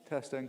Testing.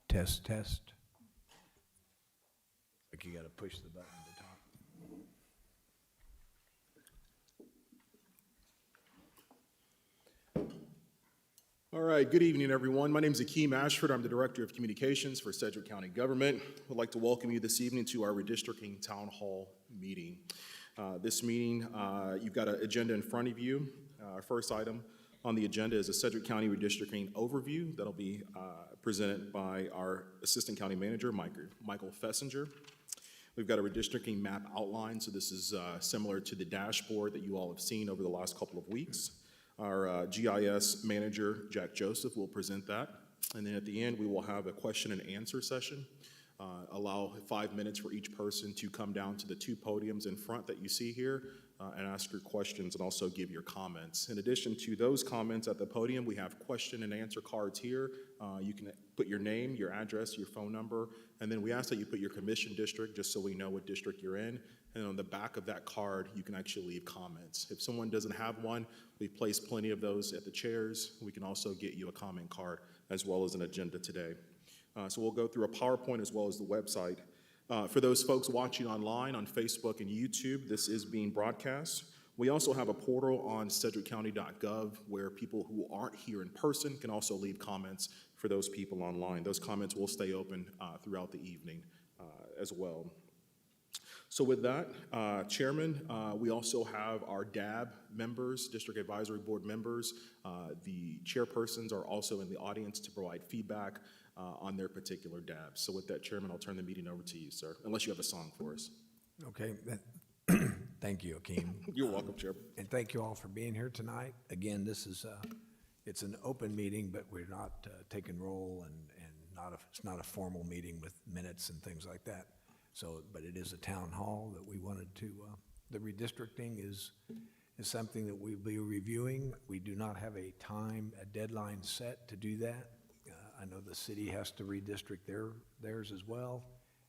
Test, test. Like you gotta push the button at the top. All right, good evening, everyone. My name is Akeem Ashford. I'm the Director of Communications for Sedgwick County Government. I'd like to welcome you this evening to our Redistricting Town Hall meeting. This meeting, you've got an agenda in front of you. Our first item on the agenda is a Sedgwick County Redistricting Overview that'll be presented by our Assistant County Manager, Michael Fessinger. We've got a redistricting map outline, so this is similar to the dashboard that you all have seen over the last couple of weeks. Our GIS manager, Jack Joseph, will present that. And then at the end, we will have a question and answer session. Allow 5 minutes for each person to come down to the two podiums in front that you see here and ask your questions and also give your comments. In addition to those comments at the podium, we have question and answer cards here. You can put your name, your address, your phone number, and then we ask that you put your commission district just so we know what district you're in. And on the back of that card, you can actually leave comments. If someone doesn't have one, we've placed plenty of those at the chairs. We can also get you a comment card as well as an agenda today. So we'll go through a PowerPoint as well as the website. For those folks watching online on Facebook and YouTube, this is being broadcast. We also have a portal on sedgwickcounty.gov where people who aren't here in person can also leave comments for those people online. Those comments will stay open throughout the evening as well. So with that, Chairman, we also have our DAB members, District Advisory Board members. The chairpersons are also in the audience to provide feedback on their particular DABs. So with that, Chairman, I'll turn the meeting over to you, sir, unless you have a song for us. Okay. Thank you, Akeem. You're welcome, Chairman. And thank you all for being here tonight. Again, this is it's an open meeting, but we're not taking roll and it's not a formal meeting with minutes and things like that. So, but it is a town hall that we wanted to. The redistricting is something that we'll be reviewing. We do not have a deadline set to do that. I know the city has to redistrict theirs as well,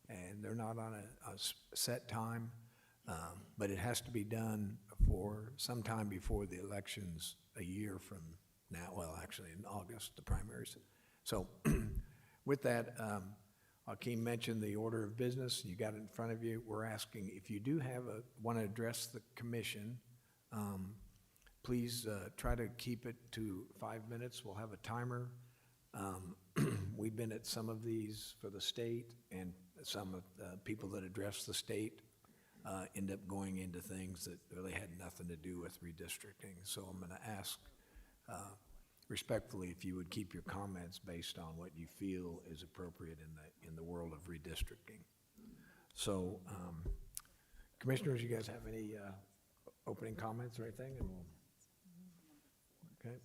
and they're not on a set time, but it has to be done for sometime before the elections a year from now. Well, actually in August, the primaries. So with that, Akeem mentioned the order of business. You got it in front of you. We're asking if you do want to address the commission, please try to keep it to 5 minutes. We'll have a timer. We've been at some of these for the state, and some of the people that address the state end up going into things that really had nothing to do with redistricting. So I'm going to ask respectfully if you would keep your comments based on what you feel is appropriate in the world of redistricting. So, commissioners, you guys have any opening comments or anything? And okay,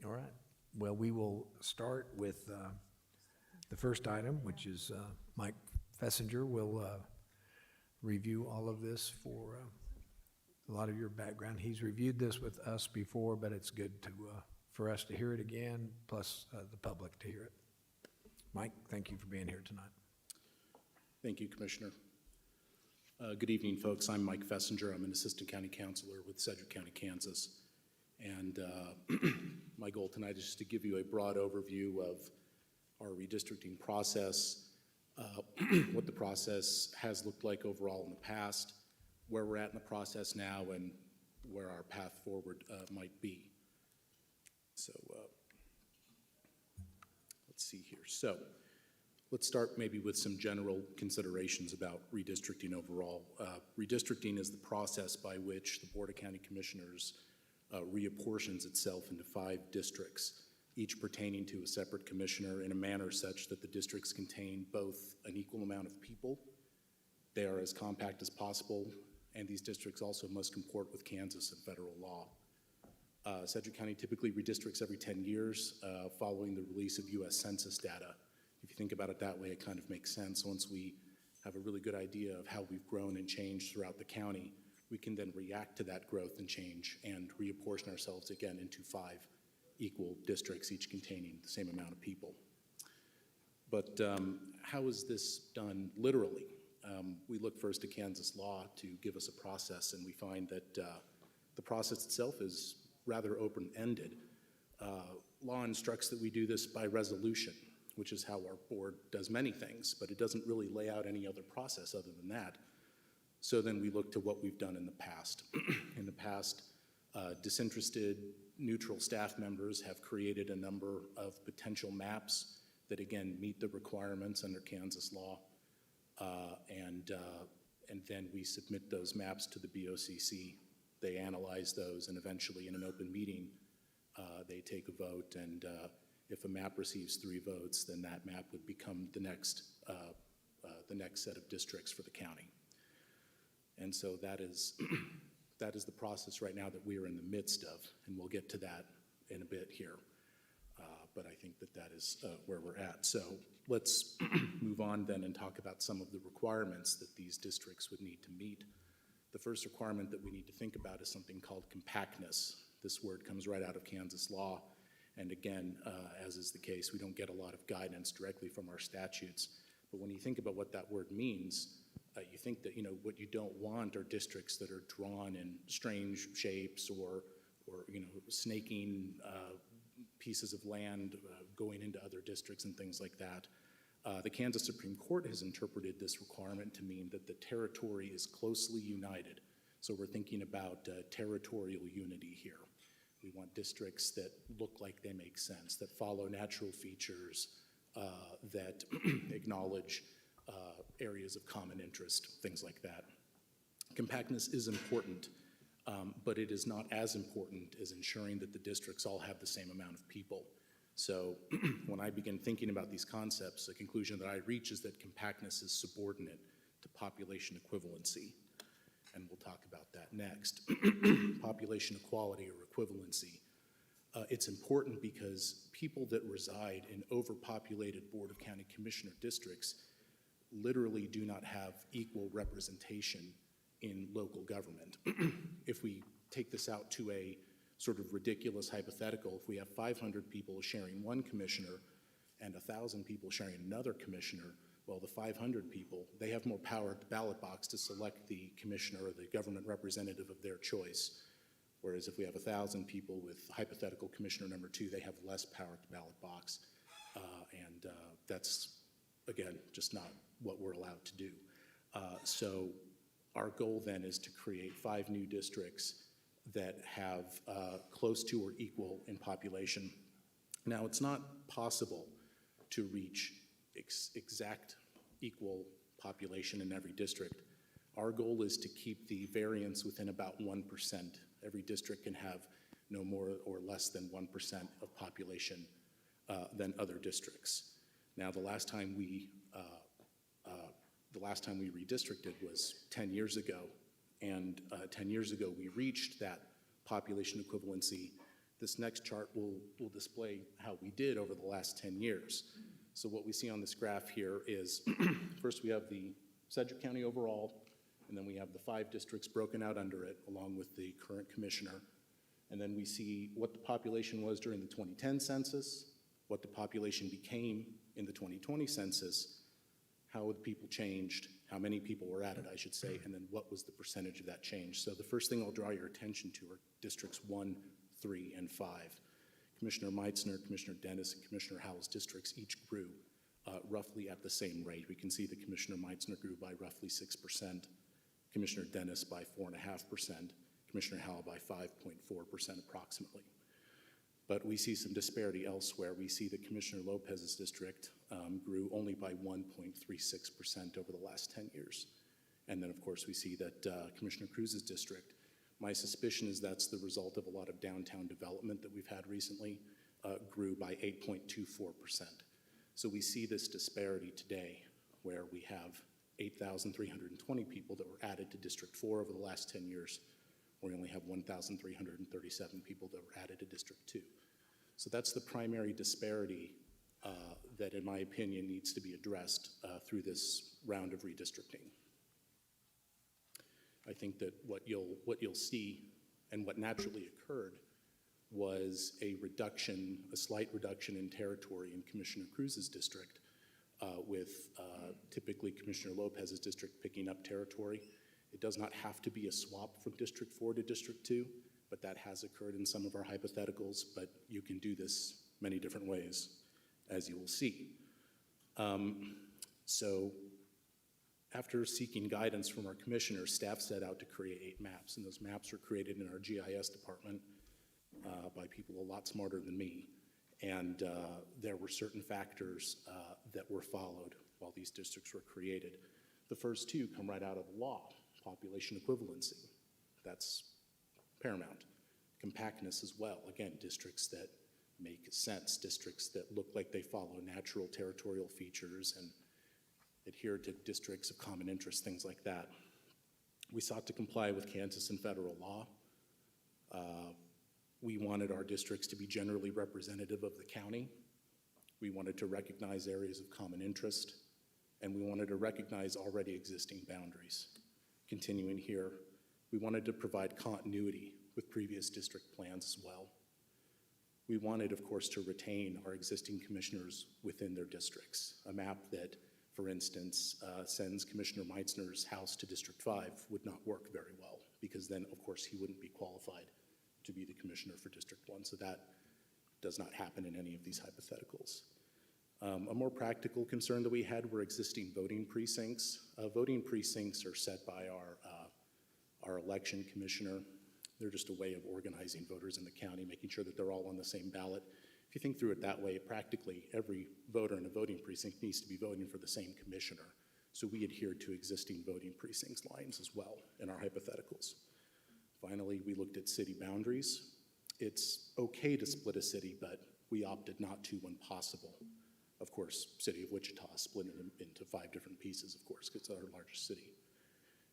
all right. Well, we will start with the first item, which is Mike Fessinger will review all of this for a lot of your background. He's reviewed this with us before, but it's good to for us to hear it again, plus the public to hear it. Mike, thank you for being here tonight. Thank you, Commissioner. Good evening, folks. I'm Mike Fessinger. I'm an assistant county counselor with Sedgwick County, Kansas. And my goal tonight is just to give you a broad overview of our redistricting process, what the process has looked like overall in the past, where we're at in the process now, and where our path forward might be. So let's see here. So let's start maybe with some general considerations about redistricting overall. Redistricting is the process by which the Board of County Commissioners reapportions itself into 5 districts, each pertaining to a separate commissioner in a manner such that the districts contain both an equal amount of people, they are as compact as possible, and these districts also must comport with Kansas and federal law. Sedgwick County typically redistricts every 10 years following the release of U.S. Census data. If you think about it that way, it kind of makes sense. Once we have a really good idea of how we've grown and changed throughout the county, we can then react to that growth and change and reapportion ourselves again into 5 equal districts, each containing the same amount of people. But how is this done literally? We look first to Kansas law to give us a process, and we find that the process itself is rather open-ended. Law instructs that we do this by resolution, which is how our board does many things, but it doesn't really lay out any other process other than that. So then we look to what we've done in the past. In the past, disinterested, neutral staff members have created a number of potential maps that, again, meet the requirements under Kansas law, and then we submit those maps to the BOCC. They analyze those, and eventually, in an open meeting, they take a vote, and if a map receives 3 votes, then that map would become the next the next set of districts for the county. And so that is, that is the process right now that we are in the midst of, and we'll get to that in a bit here. But I think that that is where we're at. So let's move on then and talk about some of the requirements that these districts would need to meet. The first requirement that we need to think about is something called compactness. This word comes right out of Kansas law. And again, as is the case, we don't get a lot of guidance directly from our statutes. But when you think about what that word means, you think that, you know, what you don't want are districts that are drawn in strange shapes or you know, snaking pieces of land going into other districts and things like that. The Kansas Supreme Court has interpreted this requirement to mean that the territory is closely united. So we're thinking about territorial unity here. We want districts that look like they make sense, that follow natural features, that acknowledge areas of common interest, things like that. Compactness is important, but it is not as important as ensuring that the districts all have the same amount of people. So when I begin thinking about these concepts, the conclusion that I reach is that compactness is subordinate to population equivalency. And we'll talk about that next. Population equality or equivalency. It's important because people that reside in overpopulated Board of County Commissioner districts literally do not have equal representation in local government. If we take this out to a sort of ridiculous hypothetical, if we have 500 people sharing one commissioner and 1,000 people sharing another commissioner, well, the 500 people, they have more power at the ballot box to select the commissioner or the government representative of their choice. Whereas if we have 1,000 people with hypothetical commissioner number 2, they have less power at the ballot box. And that's, again, just not what we're allowed to do. So our goal then is to create 5 new districts that have close to or equal in population. Now, it's not possible to reach exact equal population in every district. Our goal is to keep the variance within about 1%. Every district can have no more or less than 1% of population than other districts. Now, the last time we redistricted was 10 years ago, and 10 years ago we reached that population equivalency. This next chart will display how we did over the last 10 years. So what we see on this graph here is, first we have the Sedgwick County overall, and then we have the 5 districts broken out under it, along with the current commissioner. And then we see what the population was during the 2010 census, what the population became in the 2020 census, how the people changed, how many people were added, I should say, and then what was the percentage of that change. So the first thing I'll draw your attention to are districts 1, 3, and 5. Commissioner Meitzner, Commissioner Dennis, and Commissioner Howell's districts each grew roughly at the same rate. We can see that Commissioner Meitzner grew by roughly 6%, Commissioner Dennis by 4.5%, Commissioner Howell by 5.4% approximately. But we see some disparity elsewhere. We see that Commissioner Lopez's district grew only by 1.36% over the last 10 years. And then, of course, we see that Commissioner Cruz's district, my suspicion is that's the result of a lot of downtown development that we've had recently, grew by 8.24%. So we see this disparity today where we have 8,320 people that were added to District 4 over the last 10 years. We only have 1,337 people that were added to District 2. So that's the primary disparity that, in my opinion, needs to be addressed through this round of redistricting. I think that what you'll see and what naturally occurred was a slight reduction in territory in Commissioner Cruz's district, with typically Commissioner Lopez's district picking up territory. It does not have to be a swap from District 4 to District 2, but that has occurred in some of our hypotheticals, but you can do this many different ways, as you will see. So after seeking guidance from our commissioners, staff set out to create 8 maps, and those maps were created in our GIS department by people a lot smarter than me. And there were certain factors that were followed while these districts were created. The first 2 come right out of the law: population equivalency. That's paramount. Compactness as well. Again, districts that make sense, districts that look like they follow natural territorial features and adhere to districts of common interest, things like that. We sought to comply with Kansas and federal law. We wanted our districts to be generally representative of the county. We wanted to recognize areas of common interest, and we wanted to recognize already existing boundaries. Continuing here, we wanted to provide continuity with previous district plans as well. We wanted, of course, to retain our existing commissioners within their districts. A map that, for instance, sends Commissioner Meitzner's house to District 5 would not work very well, because then, of course, he wouldn't be qualified to be the commissioner for District 1. So that does not happen in any of these hypotheticals. A more practical concern that we had were existing voting precincts. Voting precincts are set by our election commissioner. They're just a way of organizing voters in the county, making sure that they're all on the same ballot. If you think through it that way, practically every voter in a voting precinct needs to be voting for the same commissioner. So we adhered to existing voting precincts lines as well in our hypotheticals. Finally, we looked at city boundaries. It's okay to split a city, but we opted not to when possible. Of course, City of Wichita split it into 5 different pieces, of course, because it's our largest city.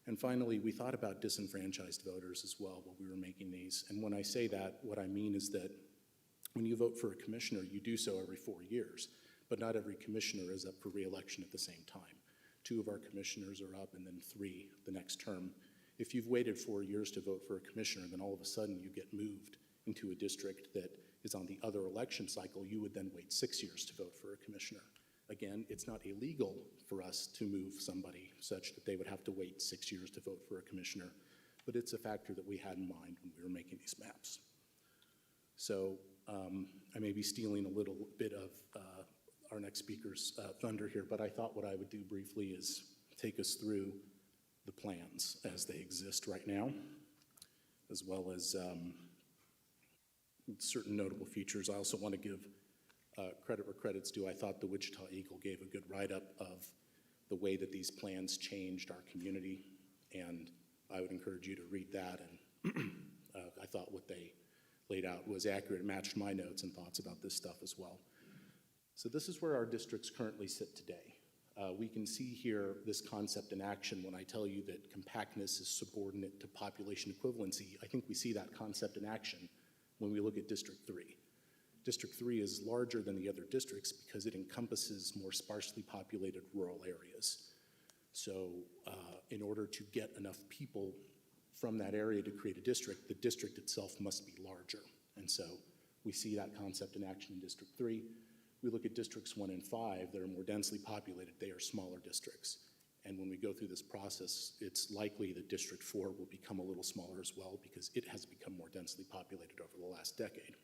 And finally, we thought about disenfranchised voters as well while we were making these. And when I say that, what I mean is that when you vote for a commissioner, you do so every 4 years, but not every commissioner is up for re-election at the same time. 2 of our commissioners are up and then 3 the next term. If you've waited 4 years to vote for a commissioner, then all of a sudden you get moved into a district that is on the other election cycle. You would then wait 6 years to vote for a commissioner. Again, it's not illegal for us to move somebody such that they would have to wait 6 years to vote for a commissioner, but it's a factor that we had in mind when we were making these maps. So I may be stealing a little bit of our next speaker's thunder here, but I thought what I would do briefly is take us through the plans as they exist right now, as well as certain notable features. I also want to give credit where credit's due. I thought the Wichita Eagle gave a good write-up of the way that these plans changed our community, and I would encourage you to read that. And I thought what they laid out was accurate, matched my notes and thoughts about this stuff as well. So this is where our districts currently sit today. We can see here this concept in action when I tell you that compactness is subordinate to population equivalency. I think we see that concept in action when we look at District 3. District 3 is larger than the other districts because it encompasses more sparsely populated rural areas. So in order to get enough people from that area to create a district, the district itself must be larger. And so we see that concept in action in District 3. We look at Districts 1 and 5 that are more densely populated. They are smaller districts. And when we go through this process, it's likely that District 4 will become a little smaller as well because it has become more densely populated over the last decade.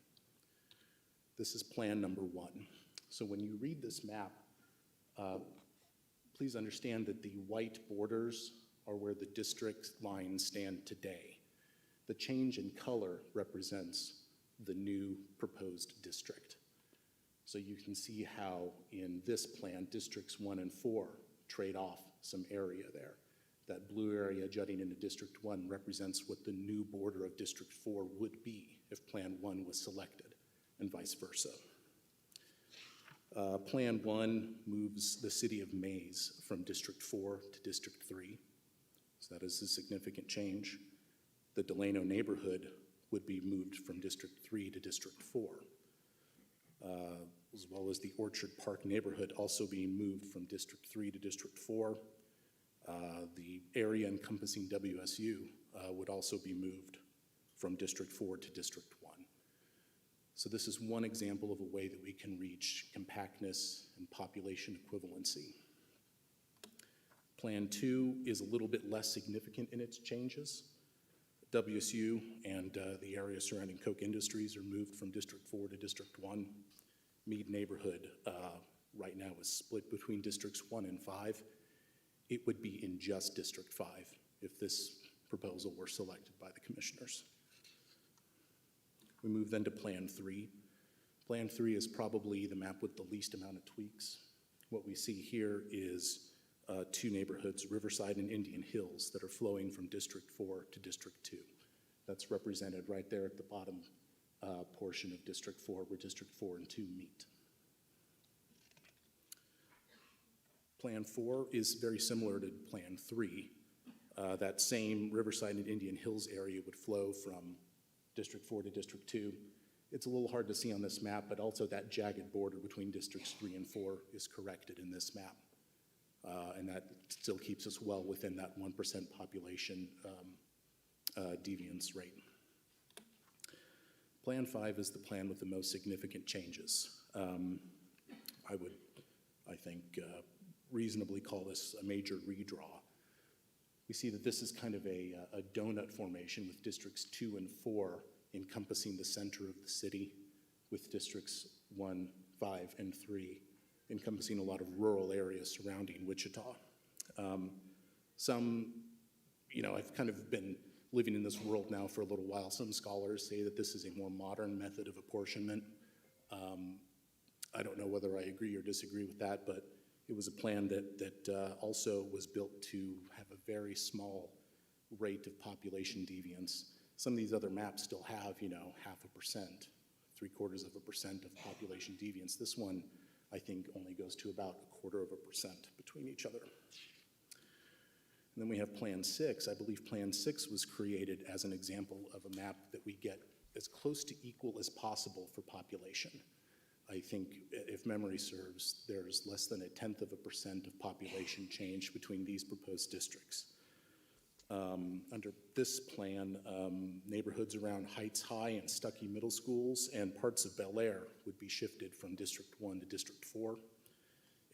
This is plan number 1. So when you read this map, please understand that the white borders are where the district lines stand today. The change in color represents the new proposed district. So you can see how in this plan, Districts 1 and 4 trade off some area there. That blue area jutting into District 1 represents what the new border of District 4 would be if Plan 1 was selected, and vice versa. Plan 1 moves the city of Mays from District 4 to District 3. So that is a significant change. The Delano neighborhood would be moved from District 3 to District 4, as well as the Orchard Park neighborhood also being moved from District 3 to District 4. The area encompassing WSU would also be moved from District 4 to District 1. So this is one example of a way that we can reach compactness and population equivalency. Plan 2 is a little bit less significant in its changes. WSU and the area surrounding Koch Industries are moved from District 4 to District 1. Meade neighborhood right now is split between Districts 1 and 5. It would be in just District 5 if this proposal were selected by the commissioners. We move then to Plan 3. Plan 3 is probably the map with the least amount of tweaks. What we see here is 2 neighborhoods, Riverside and Indian Hills, that are flowing from District 4 to District 2. That's represented right there at the bottom portion of District 4, where District 4 and 2 meet. Plan 4 is very similar to Plan 3. That same Riverside and Indian Hills area would flow from District 4 to District 2. It's a little hard to see on this map, but also that jagged border between Districts 3 and 4 is corrected in this map. And that still keeps us well within that 1% population deviance rate. Plan 5 is the plan with the most significant changes. I would, I think, reasonably call this a major redraw. We see that this is kind of a donut formation with Districts 2 and 4 encompassing the center of the city, with Districts 1, 5, and 3 encompassing a lot of rural areas surrounding Wichita. I've kind of been living in this world now for a little while. Some scholars say that this is a more modern method of apportionment. I don't know whether I agree or disagree with that, but it was a plan that also was built to have a very small rate of population deviance. Some of these other maps still have, 0.5%, 0.75% of population deviance. This one, I think, only goes to about 0.25% between each other. And then we have Plan 6. I believe Plan 6 was created as an example of a map that we get as close to equal as possible for population. I think, if memory serves, there's less than 0.1% of population change between these proposed districts. Under this plan, neighborhoods around Heights High and Stuckey Middle Schools and parts of Bel Air would be shifted from District 1 to District 4.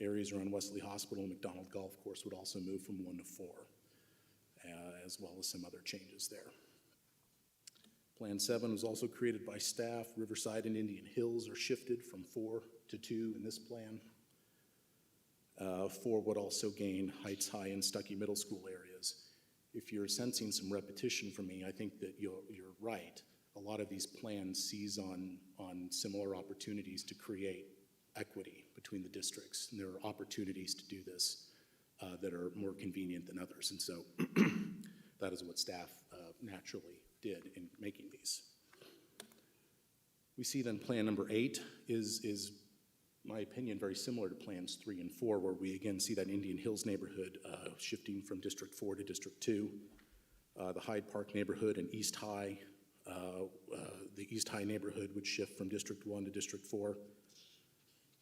Areas around Wesley Hospital and McDonald Golf Course would also move from 1 to 4, as well as some other changes there. Plan 7 was also created by staff. Riverside and Indian Hills are shifted from 4 to 2 in this plan. 4 would also gain Heights High and Stuckey Middle School areas. If you're sensing some repetition from me, I think that you're right. A lot of these plans seize on similar opportunities to create equity between the districts. And there are opportunities to do this that are more convenient than others. And so that is what staff naturally did in making these. We see then plan number 8 is, my opinion, very similar to plans 3 and 4, where we again see that Indian Hills neighborhood shifting from District 4 to District 2. The Hyde Park neighborhood and East High, the East High neighborhood would shift from District 1 to District 4.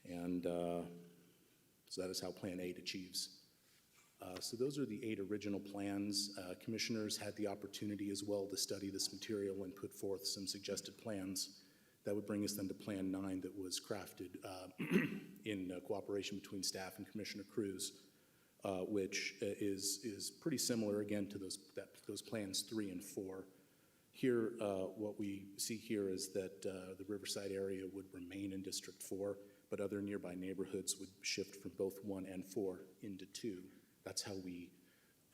And so that is how Plan 8 achieves. So those are the 8 original plans. Commissioners had the opportunity as well to study this material and put forth some suggested plans. That would bring us then to Plan 9 that was crafted in cooperation between staff and Commissioner Cruz, which is pretty similar again to those plans 3 and 4. Here, what we see here is that the Riverside area would remain in District 4, but other nearby neighborhoods would shift from both 1 and 4 into 2. That's how we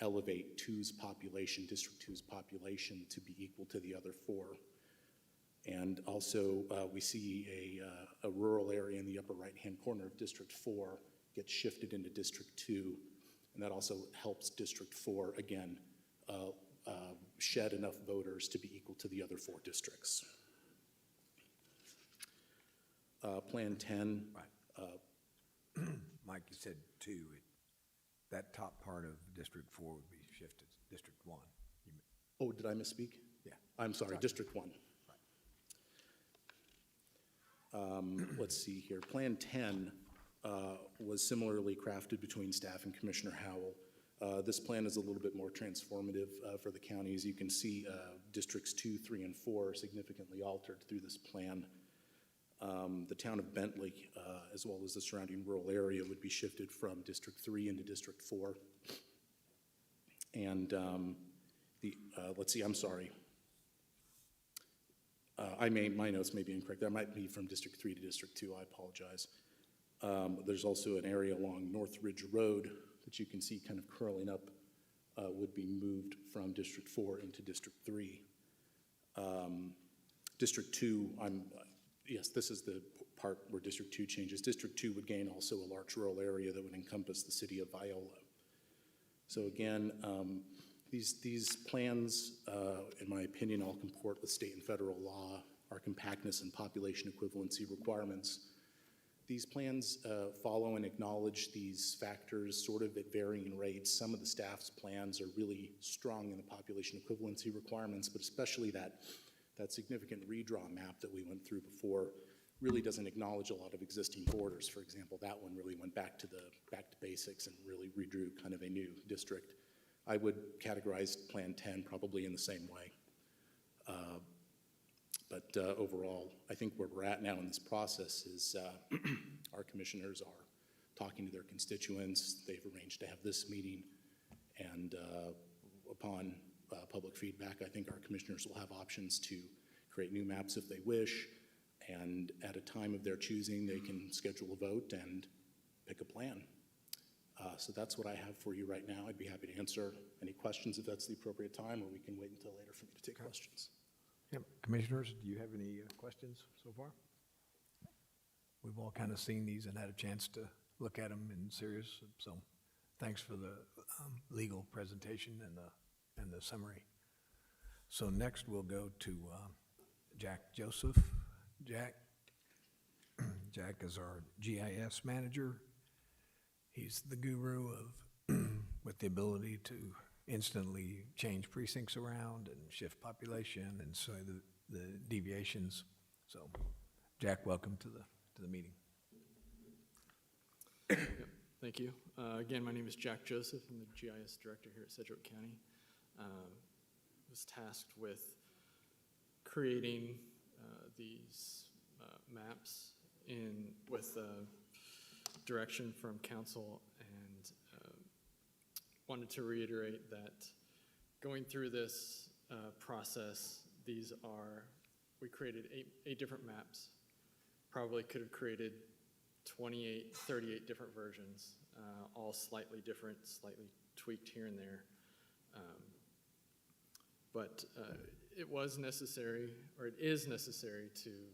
elevate District 2's population to be equal to the other 4. And also, we see a rural area in the upper right-hand corner of District 4 get shifted into District 2, and that also helps District 4, again, shed enough voters to be equal to the other 4 districts. Plan 10. Right. Mike, you said 2. That top part of District 4 would be shifted to District 1. Oh, did I misspeak? Yeah. I'm sorry, District 1. Let's see here. Plan 10 was similarly crafted between staff and Commissioner Howell. This plan is a little bit more transformative for the county. As you can see, Districts 2, 3, and 4 are significantly altered through this plan. The town of Bentley, as well as the surrounding rural area, would be shifted from District 3 into District 4. And let's see, I'm sorry. My notes may be incorrect. That might be from District 3 to District 2. I apologize. There's also an area along North Ridge Road that you can see kind of curling up would be moved from District 4 into District 3. District 2, yes, this is the part where District 2 changes. District 2 would gain also a large rural area that would encompass the city of Viola. So again, these plans, in my opinion, all comport with state and federal law, our compactness and population equivalency requirements. These plans follow and acknowledge these factors sort of at varying rates. Some of the staff's plans are really strong in the population equivalency requirements, but especially that significant redraw map that we went through before really doesn't acknowledge a lot of existing borders. For example, that one really went back to basics and really redrew kind of a new district. I would categorize Plan 10 probably in the same way. But overall, I think where we're at now in this process is our commissioners are talking to their constituents. They've arranged to have this meeting, and upon public feedback, I think our commissioners will have options to create new maps if they wish, and at a time of their choosing, they can schedule a vote and pick a plan. So that's what I have for you right now. I'd be happy to answer any questions if that's the appropriate time, or we can wait until later for me to take questions. Yep. Commissioners, do you have any questions so far? We've all kind of seen these and had a chance to look at them in serious, so thanks for the legal presentation and the summary. So next we'll go to Jack Joseph. Jack is our GIS manager. He's the guru of with the ability to instantly change precincts around and shift population and so the deviations. So, Jack, welcome to the meeting. Yep, thank you. Again, my name is Jack Joseph. I'm the GIS director here at Sedgwick County. Was tasked with creating these maps with direction from council, and wanted to reiterate that going through this process, we created eight different maps. Probably could have created 38 different versions, all slightly different, slightly tweaked here and there. But it was necessary, or it is necessary, to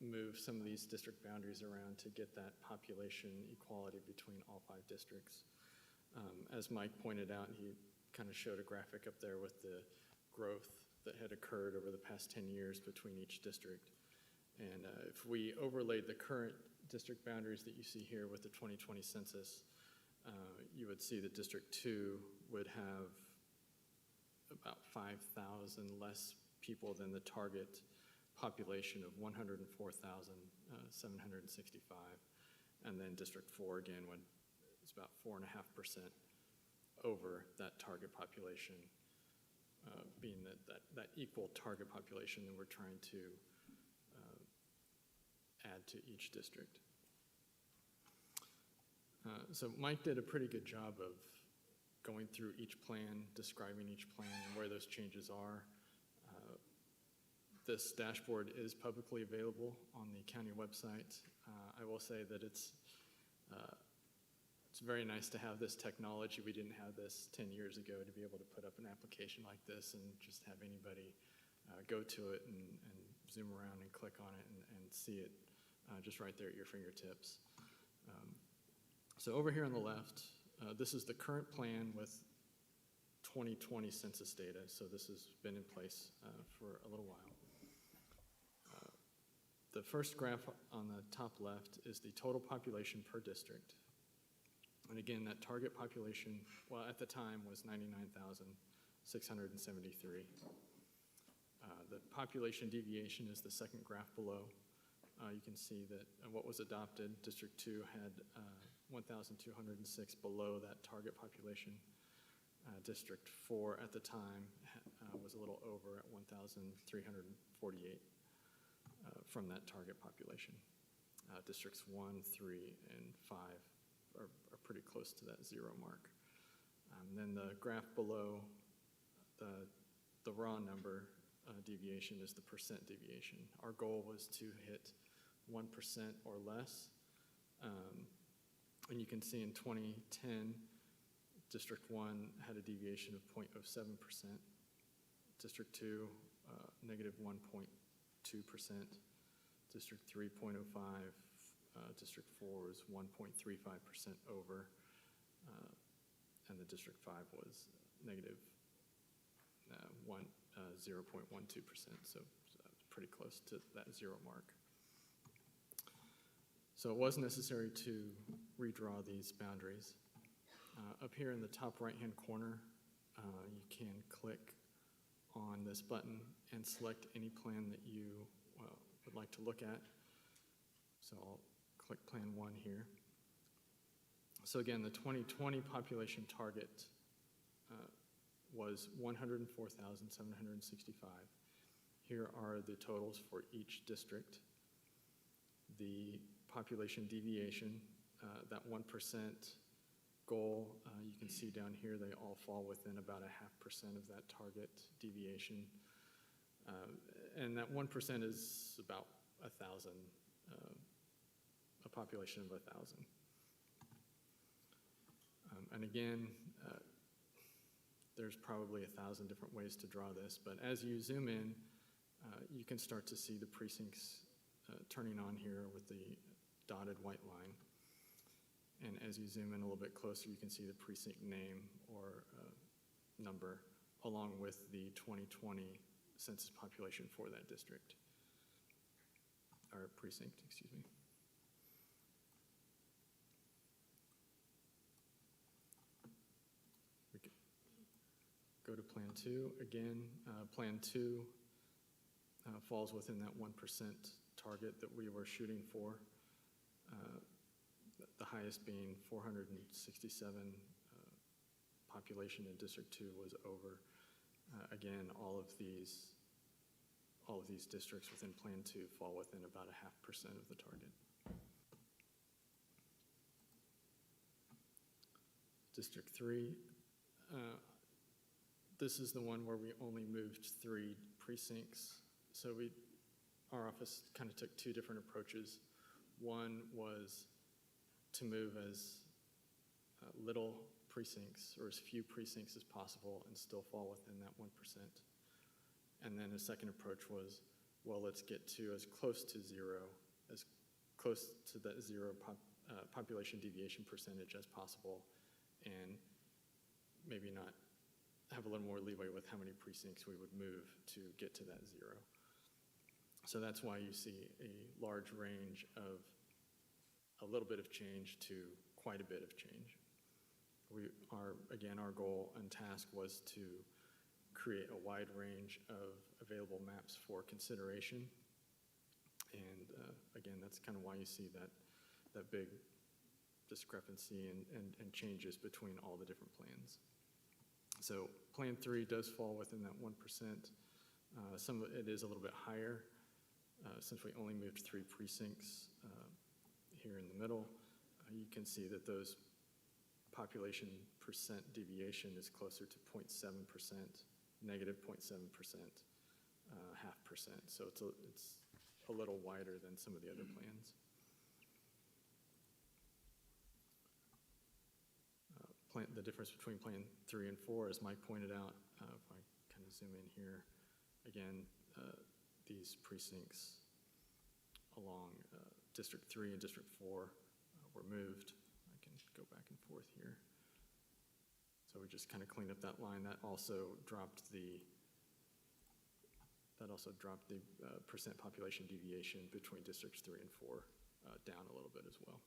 move some of these district boundaries around to get that population equality between all 5 districts. As Mike pointed out, he kind of showed a graphic up there with the growth that had occurred over the past 10 years between each district. And if we overlaid the current district boundaries that you see here with the 2020 census, you would see that District 2 would have about 5,000 less people than the target population of 104,765. And then District 4 again is about 4.5% over that target population, being that equal target population that we're trying to add to each district. So Mike did a pretty good job of going through each plan, describing each plan and where those changes are. This dashboard is publicly available on the county website. I will say that it's very nice to have this technology. We didn't have this 10 years ago, to be able to put up an application like this and just have anybody go to it and zoom around and click on it and see it just right there at your fingertips. So over here on the left, this is the current plan with 2020 census data. So this has been in place for a little while. The first graph on the top left is the total population per district. And again, that target population, well, at the time was 99,673. The population deviation is the second graph below. You can see that what was adopted, District 2 had 1,206 below that target population. District 4 at the time was a little over at 1,348 from that target population. Districts 1, 3, and 5 are pretty close to that 0 mark. Then the graph below, the raw number deviation is the percent deviation. Our goal was to hit 1% or less. And you can see in 2010, District 1 had a deviation of 0.07%. District 2, negative 1.2%. District 3, 0.05. District 4 was 1.35% over. And the District 5 was negative 0.12%. So pretty close to that 0 mark. So it was necessary to redraw these boundaries. Up here in the top right-hand corner, you can click on this button and select any plan that you would like to look at. So I'll click Plan 1 here. So again, the 2020 population target was 104,765. Here are the totals for each district. The population deviation, that 1% goal, you can see down here, they all fall within about 0.5% of that target deviation. And that 1% is about 1,000, a population of 1,000. And again, there's probably 1,000 different ways to draw this, but as you zoom in, you can start to see the precincts turning on here with the dotted white line. And as you zoom in a little bit closer, you can see the precinct name or number along with the 2020 census population for that district, or precinct, excuse me. We could go to Plan 2. Again, Plan 2 falls within that 1% target that we were shooting for. The highest being 467 population in District 2 was over. Again, all of these districts within Plan 2 fall within about 0.5% of the target. District 3, this is the one where we only moved 3 precincts. So our office kind of took 2 different approaches. One was to move as little precincts or as few precincts as possible and still fall within that 1%. And then a second approach was, well, let's get to as close to zero, as close to that zero population deviation percentage as possible, and maybe not have a little more leeway with how many precincts we would move to get to that zero. So that's why you see a large range of a little bit of change to quite a bit of change. Again, our goal and task was to create a wide range of available maps for consideration. And again, that's kind of why you see that big discrepancy and changes between all the different plans. So Plan 3 does fall within that 1%. Some of it is a little bit higher since we only moved 3 precincts here in the middle. You can see that those population percent deviation is closer to 0.7%, negative 0.7%, 0.5%. So it's a little wider than some of the other plans. The difference between Plan 3 and 4, as Mike pointed out, if I kind of zoom in here, again, these precincts along District 3 and District 4 were moved. I can go back and forth here. So we just kind of cleaned up that line. That also dropped the percent population deviation between Districts 3 and 4 down a little bit as well.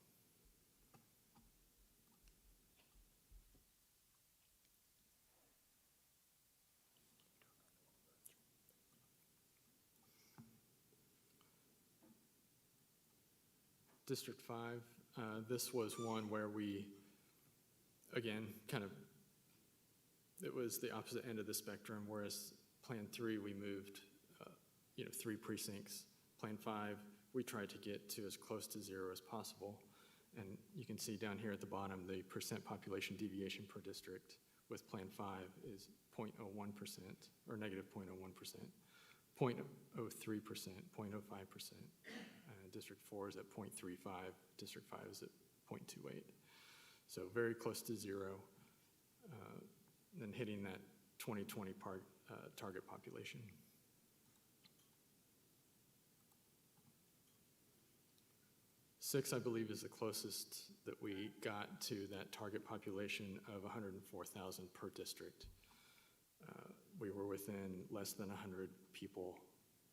District 5, this was one where we, again, it was the opposite end of the spectrum, whereas Plan 3, we moved 3 precincts. Plan 5, we tried to get to as close to zero as possible. And you can see down here at the bottom, the percent population deviation per district with Plan 5 is 0.01% or negative 0.01%, 0.03%, 0.05%. District 4 is at 0.35, District 5 is at 0.28. So very close to zero, and hitting that 2020 target population. Six, I believe, is the closest that we got to that target population of 104,000 per district. We were within less than 100 people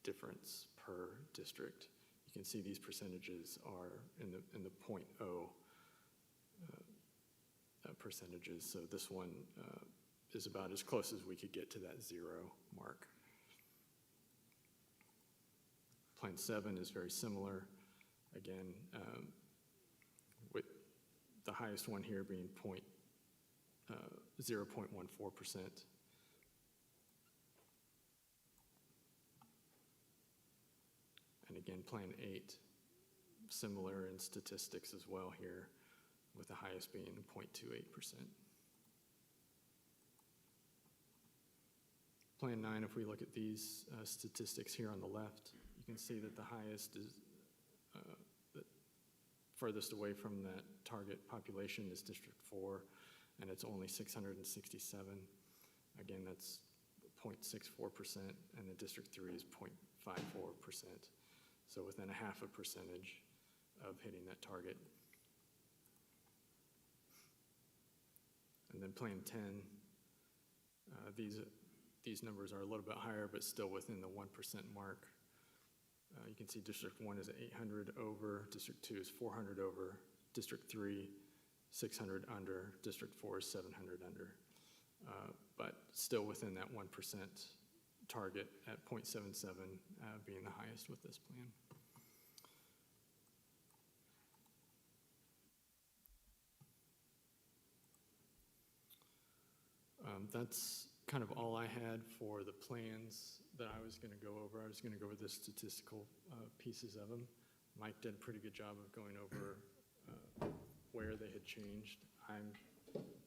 difference per district. You you can see these percentages are in the 0.0 percentages. So this one is about as close as we could get to that 0 mark. Plan 7 is very similar. Again, with the highest one here being 0.14%. And again, Plan 8, similar in statistics as well here, with the highest being 0.28%. Plan 9, if we look at these statistics here on the left, you can see that the highest is, the furthest away from that target population is District 4, and it's only 667. Again, that's 0.64%, and the District 3 is 0.54%. So within a 0.5% of hitting that target. And then Plan 10, these numbers are a little bit higher, but still within the 1% mark. You can see District 1 is 800 over, District 2 is 400 over, District 3, 600 under, District 4 is 700 under. But still within that 1% target at 0.77 being the highest with this plan. That's kind of all I had for the plans that I was going to go over. I was going to go over the statistical pieces of them. Mike did a pretty good job of going over where they had changed. I'm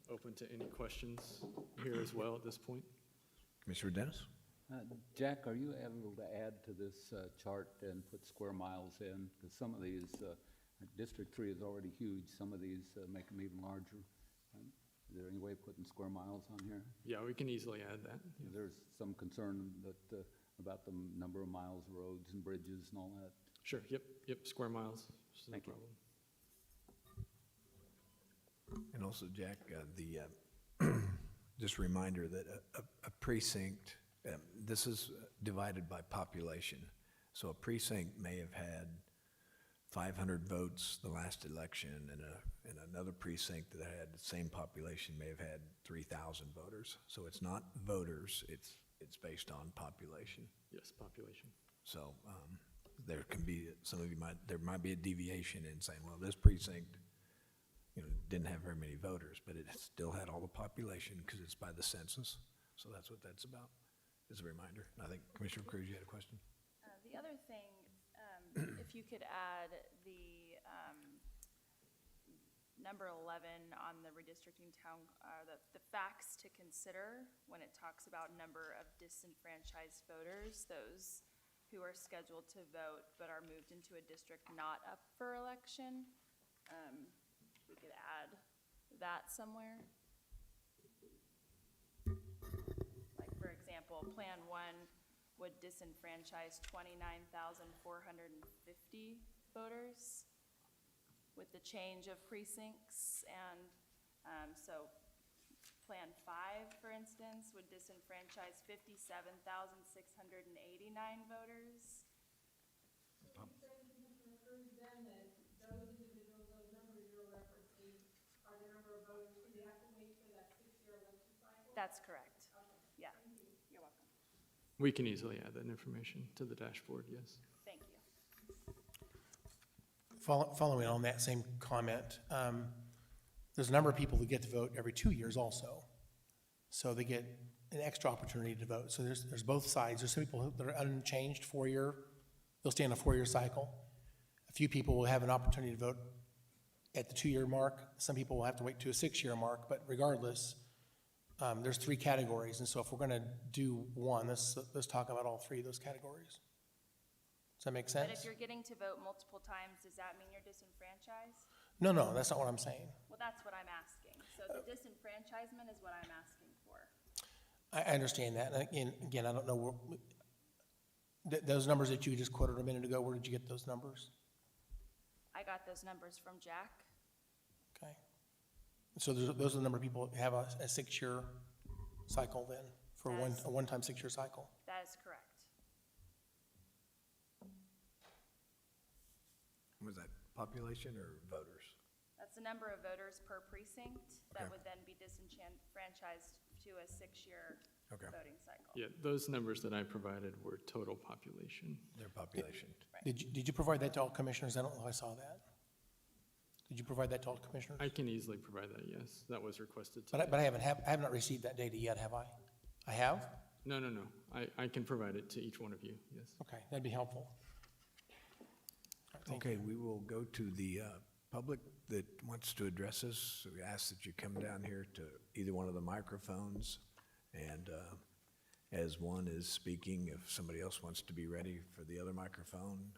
open to any questions here as well at this point. Commissioner Dennis? Jack, are you able to add to this chart and put square miles in? Because some of these, District 3 is already huge. Some of these make them even larger. Is there any way of putting square miles on here? Yeah, we can easily add that. There's some concern that about the number of miles, roads and bridges and all that. Sure, yep, square miles. No Thank you. problem. And also, Jack, just a reminder that a precinct, this is divided by population. So a precinct may have had 500 votes the last election, and another precinct that had the same population may have had 3,000 voters. So it's not voters, it's based on population. Yes, population. So there can be, there might be a deviation in saying, well, this precinct, didn't have very many voters, but it still had all the population because it's by the census. So that's what that's about, as a reminder. And I think Commissioner Cruz, you had a question? The other thing, if you could add the number 11 on the redistricting town, the facts to consider when it talks about number of disenfranchised voters, those who are scheduled to vote but are moved into a district not up for election. We could add that somewhere. Like, for example, Plan 1 would disenfranchise 29,450 voters with the change of precincts. And so Plan 5, for instance, would disenfranchise 57,689 voters. Then that those individuals, those numbers you're referencing are the number of voters, so you have to wait for that 6-year election cycle? That's correct. Okay. Yeah, you're welcome. We can easily add that information to the dashboard, yes. Thank you. Following on that same comment, there's a number of people that get to vote every 2 years also. So they get an extra opportunity to vote. So there's both sides. There's some people that are unchanged 4-year, they'll stay in a 4-year cycle. A few people will have an opportunity to vote at the 2-year mark. Some people will have to wait to a 6-year mark, but regardless, there's 3 categories. And so if we're gonna do one, let's talk about all 3 of those categories. Does that make sense? But if you're getting to vote multiple times, does that mean you're disenfranchised? No, that's not what I'm saying. Well, that's what I'm asking. So the disenfranchisement is what I'm asking for. I understand that. And again, I don't know those numbers that you just quoted a minute ago, where did you get those numbers? I got those numbers from Jack. Okay. So those are the number of people that have a 6-year cycle then, for a one-time 6-year cycle. That is correct. Was that population or voters? That's the number of voters per precinct that Okay. would then be disenfranchised to a 6-year Okay. voting cycle. Yeah, those numbers that I provided were total population. Their population. Did you provide that to all commissioners? I don't know if I saw that. Did you provide that to all commissioners? I can easily provide that, yes. That was requested But today. I have not received that data yet, have I? I have? No. I can provide it to each one of you, yes. Okay, that'd be helpful. All right, thank you. Okay, we will go to the public that wants to address us. So we ask that you come down here to either one of the microphones, and as one is speaking, if somebody else wants to be ready for the other microphone.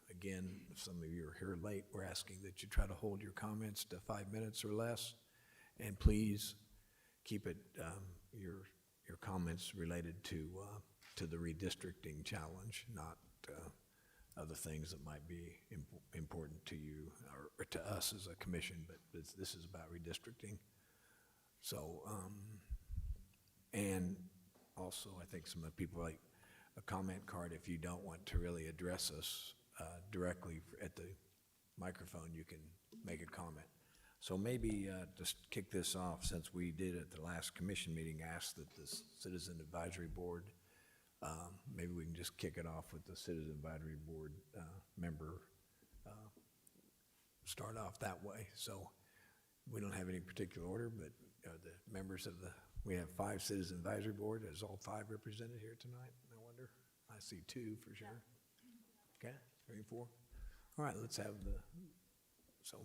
Again, if some of you are here late, we're asking that you try to hold your comments to 5 minutes or less, and please keep it, your comments related to the redistricting challenge, not other things that might be important to you or to us as a commission, but this is about redistricting. So, and also, I think some of the people like a comment card, if you don't want to really address us directly at the microphone, you can make a comment. So maybe just kick this off, since we did at the last commission meeting, ask that the Citizen Advisory Board, maybe we can just kick it off with the Citizen Advisory Board member, start off that way. So we don't have any particular order, but the members of we have 5 Citizen Advisory Board. Is all 5 represented here tonight? I wonder. I see 2 for sure. Okay, 3 and 4. All right, let's have so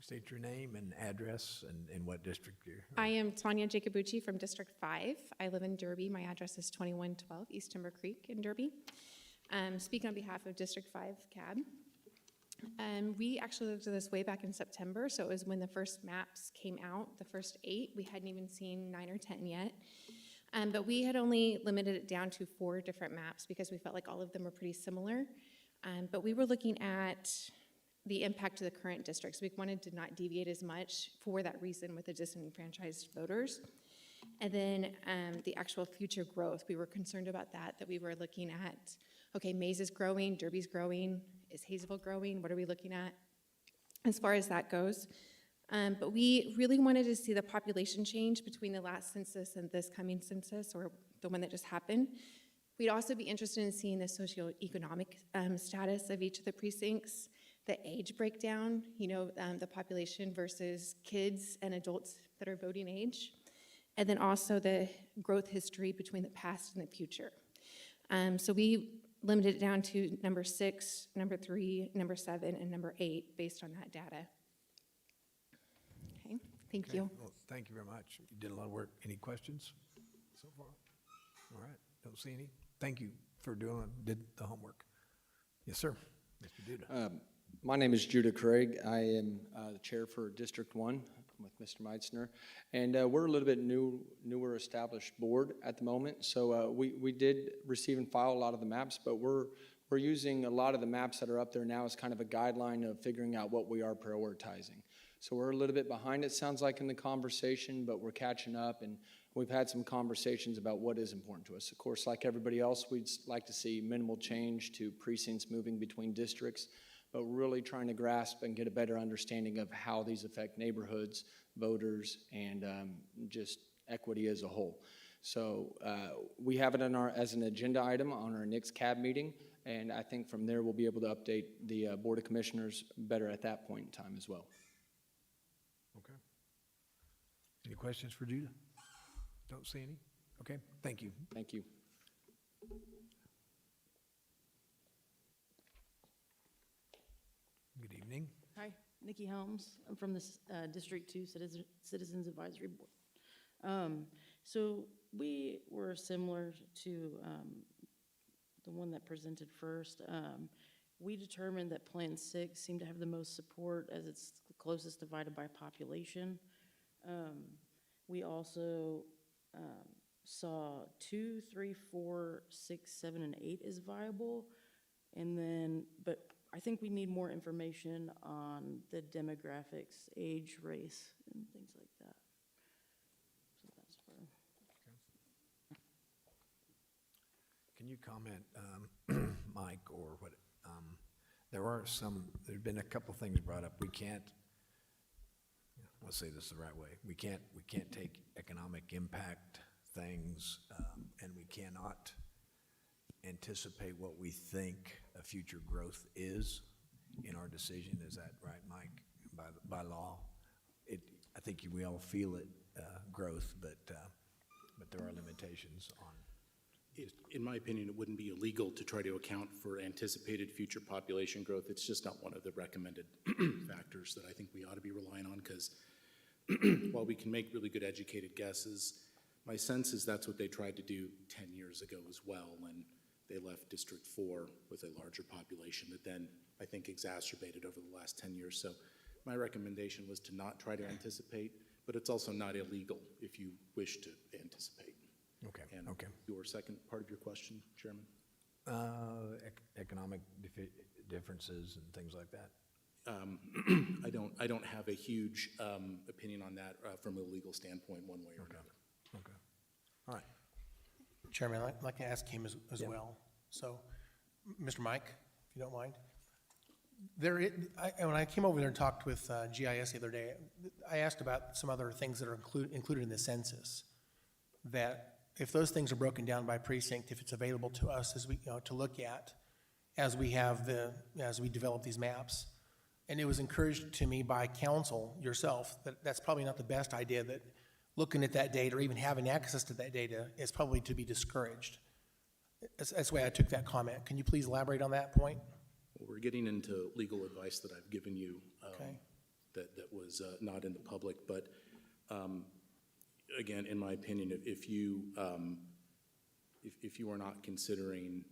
state your name and address and what district you're. I am Tanya Jacobucci from District 5. I live in Derby. My address is 2112 East Timber Creek in Derby. Speaking on behalf of District 5 CAB. We actually looked at this way back in September, so it was when the first maps came out, the first 8. We hadn't even seen 9 or 10 yet. But we had only limited it down to 4 different maps because we felt like all of them were pretty similar. But we were looking at the impact to the current districts. We wanted to not deviate as much for that reason with the disenfranchised voters. And then the actual future growth, we were concerned about that we were looking at, okay, Mays is growing, Derby's growing, is Hazelville growing? What are we looking at as far as that goes? But we really wanted to see the population change between the last census and this coming census, or the one that just happened. We'd also be interested in seeing the socioeconomic status of each of the precincts, the age breakdown, the population versus kids and adults that are voting age, and then also the growth history between the past and the future. So we limited it down to number 6, number 3, number 7, and number 8 based on that data. Okay, thank you. Well, thank you very much. You did a lot of work. Any questions so far? All right, don't see any. Thank you for did the homework. Yes, sir. Mr. Duda. My name is Judah Craig. I am the chair for District 1 with Mr. Meitzner. And we're a little bit newer established board at the moment. So we did receive and file a lot of the maps, but we're using a lot of the maps that are up there now as kind of a guideline of figuring out what we are prioritizing. So we're a little bit behind, it sounds like, in the conversation, but we're catching up, and we've had some conversations about what is important to us. Of course, like everybody else, we'd like to see minimal change to precincts moving between districts, but really trying to grasp and get a better understanding of how these affect neighborhoods, voters, and just equity as a whole. So we have it as an agenda item on our next CAB meeting, and I think from there we'll be able to update the Board of Commissioners better at that point in time as well. Okay. Any questions for Judah? Don't see any? Okay, thank you. Thank you. Good evening. Hi, Nikki Helms. I'm from the District 2 Citizens Advisory Board. So we were similar to the one that presented first. We determined that Plan 6 seemed to have the most support as it's the closest divided by population. We also saw 2, 3, 4, 6, 7, and 8 is viable. And then, but I think we need more information on the demographics, age, race, and things like that. So that's where. Can you comment, Mike, or what, there've been a couple things brought up. We can't, let's say this the right way. We can't take economic impact things, and we cannot anticipate what we think a future growth is in our decision. Is that right, Mike? By law, I think we all feel it, growth, but there are limitations on. In my opinion, it wouldn't be illegal to try to account for anticipated future population growth. It's just not one of the recommended factors that I think we ought to be relying on, because while we can make really good educated guesses, my sense is that's what they tried to do 10 years ago as well, and they left District 4 with a larger population that then, I think, exacerbated over the last 10 years. So my recommendation was to not try to anticipate, but it's also not illegal if you wish to anticipate. Okay, And okay. your second part of your question, Chairman? Economic differences and things like that. I don't have a huge opinion on that from a legal standpoint, one way or another. Okay. All right. Chairman, I'd like to ask him as Yeah. well. So, Mr. Mike, if you don't mind. When I came over there and talked with GIS the other day, I asked about some other things that are included in the census, that if those things are broken down by precinct, if it's available to us as we, to look at as we develop these maps. And it was encouraged to me by council, yourself, that that's probably not the best idea, that looking at that data or even having access to that data is probably to be discouraged. That's the way I took that comment. Can you please elaborate on that point? Well, we're getting into legal advice that I've given you Okay. that was not in the public, but again, in my opinion, if you are not considering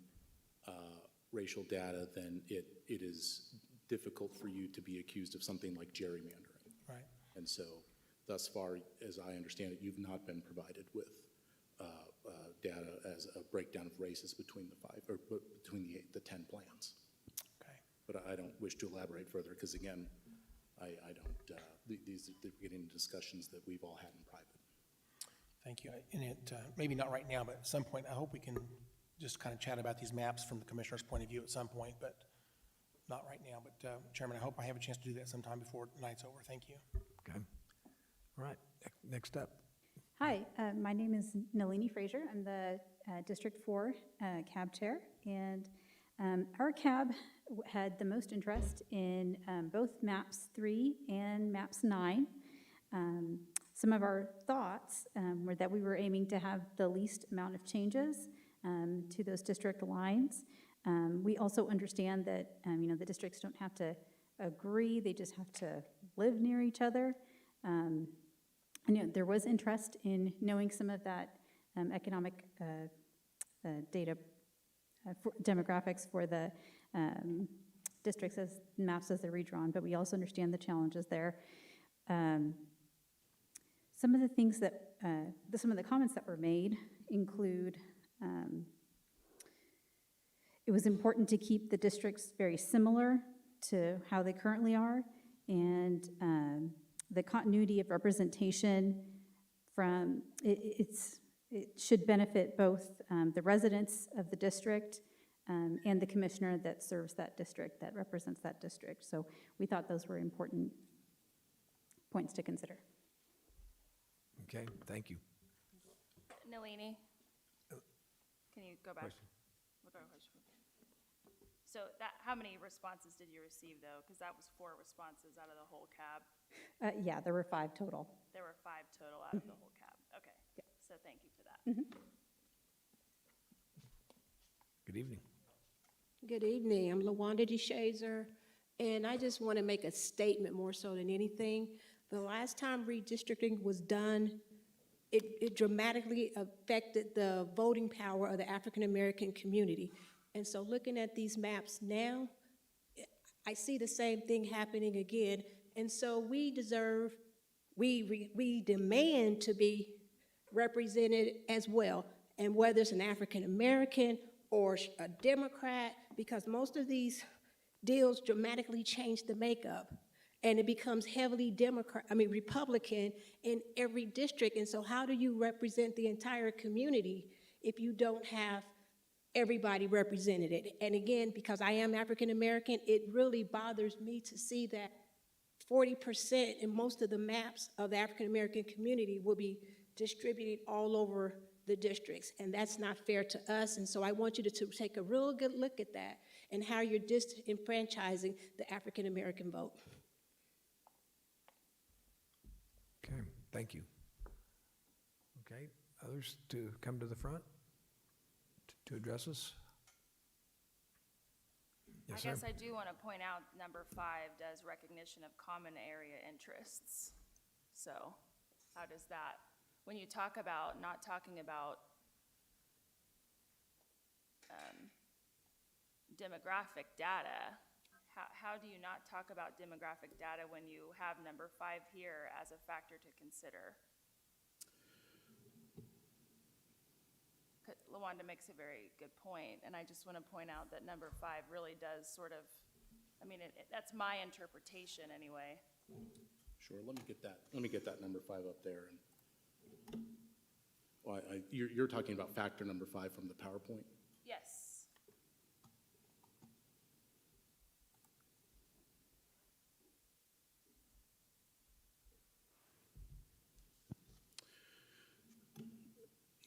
racial data, then it is difficult for you to be accused of something like gerrymandering. Right. And so, thus far, as I understand it, you've not been provided with data as a breakdown of races between the 10 plans. Okay. But I don't wish to elaborate further, because again, I don't, these are getting into discussions that we've all had in private. Thank you. And maybe not right now, but at some point, I hope we can just kind of chat about these maps from the commissioner's point of view at some point, but not right now. But Chairman, I hope I have a chance to do that sometime before tonight's over. Thank you. Okay. All right. Next up. Hi, my name is Nalini Frazier. I'm the District 4 cab chair, and our cab had the most interest in both maps 3 and maps 9. Some of our thoughts were that we were aiming to have the least amount of changes to those district lines. We also understand that the districts don't have to agree; they just have to live near each other. There was interest in knowing some of that economic data, demographics for the districts as maps as they're redrawn, but we also understand the challenges there. Some of the things that, some of the comments that were made include, it was important to keep the districts very similar to how they currently are, and the continuity of representation from, it should benefit both the residents of the district and the commissioner that serves that district, that represents that district. So we thought those were important points to consider. Okay, thank you. Nalini, can you go back? Question. We'll go to question. So how many responses did you receive, though? Because that was 4 responses out of the whole cab. Yeah, there were 5 total. There were 5 total out of the whole cab. Okay. Yeah. So thank you for that. Good evening. Good evening. I'm LaWanda DeShazer, and I just want to make a statement more so than anything. The last time redistricting was done, it dramatically affected the voting power of the African-American community. And so looking at these maps now, I see the same thing happening again. And so we demand to be represented as well. And whether it's an African-American or a Democrat, because most of these deals dramatically change the makeup. And it becomes heavily Republican in every district. And so how do you represent the entire community if you don't have everybody represented. And again, because I am African American, it really bothers me to see that 40% in most of the maps of the African American community will be distributed all over the districts, and that's not fair to us. And so I want you to take a real good look at that and how you're disenfranchising the African American vote. Okay, thank you. Okay, others to come to the front to address us? Yes, I guess sir. I do want to point out number 5 does recognition of common area interests. So how does that, when you talk about not talking about demographic data, how do you not talk about demographic data when you have number 5 here as a factor to consider? LaWanda makes a very good point, and I just want to point out that number 5 really does sort of, I mean, that's my interpretation anyway. Sure, let me get that number 5 up there. And, well, you're talking about factor number 5 from the PowerPoint? Yes.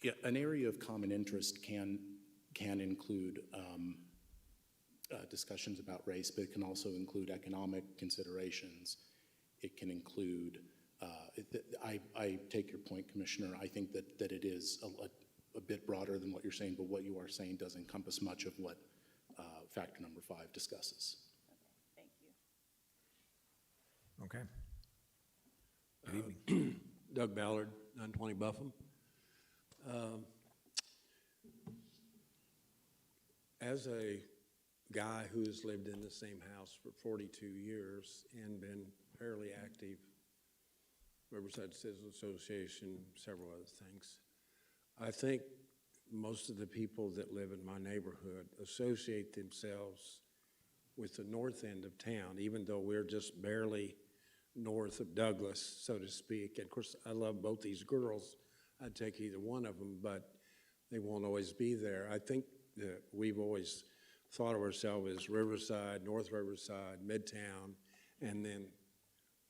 Yeah, an area of common interest can include discussions about race, but it can also include economic considerations. It can include, I take your point, Commissioner. I think that it is a bit broader than what you're saying, but what you are saying does encompass much of what factor number 5 discusses. Okay, thank you. Okay. Good evening. Doug Ballard, 920 Buffum. As a guy who has lived in the same house for 42 years and been fairly active, Riverside Citizens Association, several other things, I think most of the people that live in my neighborhood associate themselves with the north end of town, even though we're just barely north of Douglas, so to speak. And of course, I love both these girls. I'd take either one of them, but they won't always be there. I think that we've always thought of ourselves as Riverside, North Riverside, Midtown, and then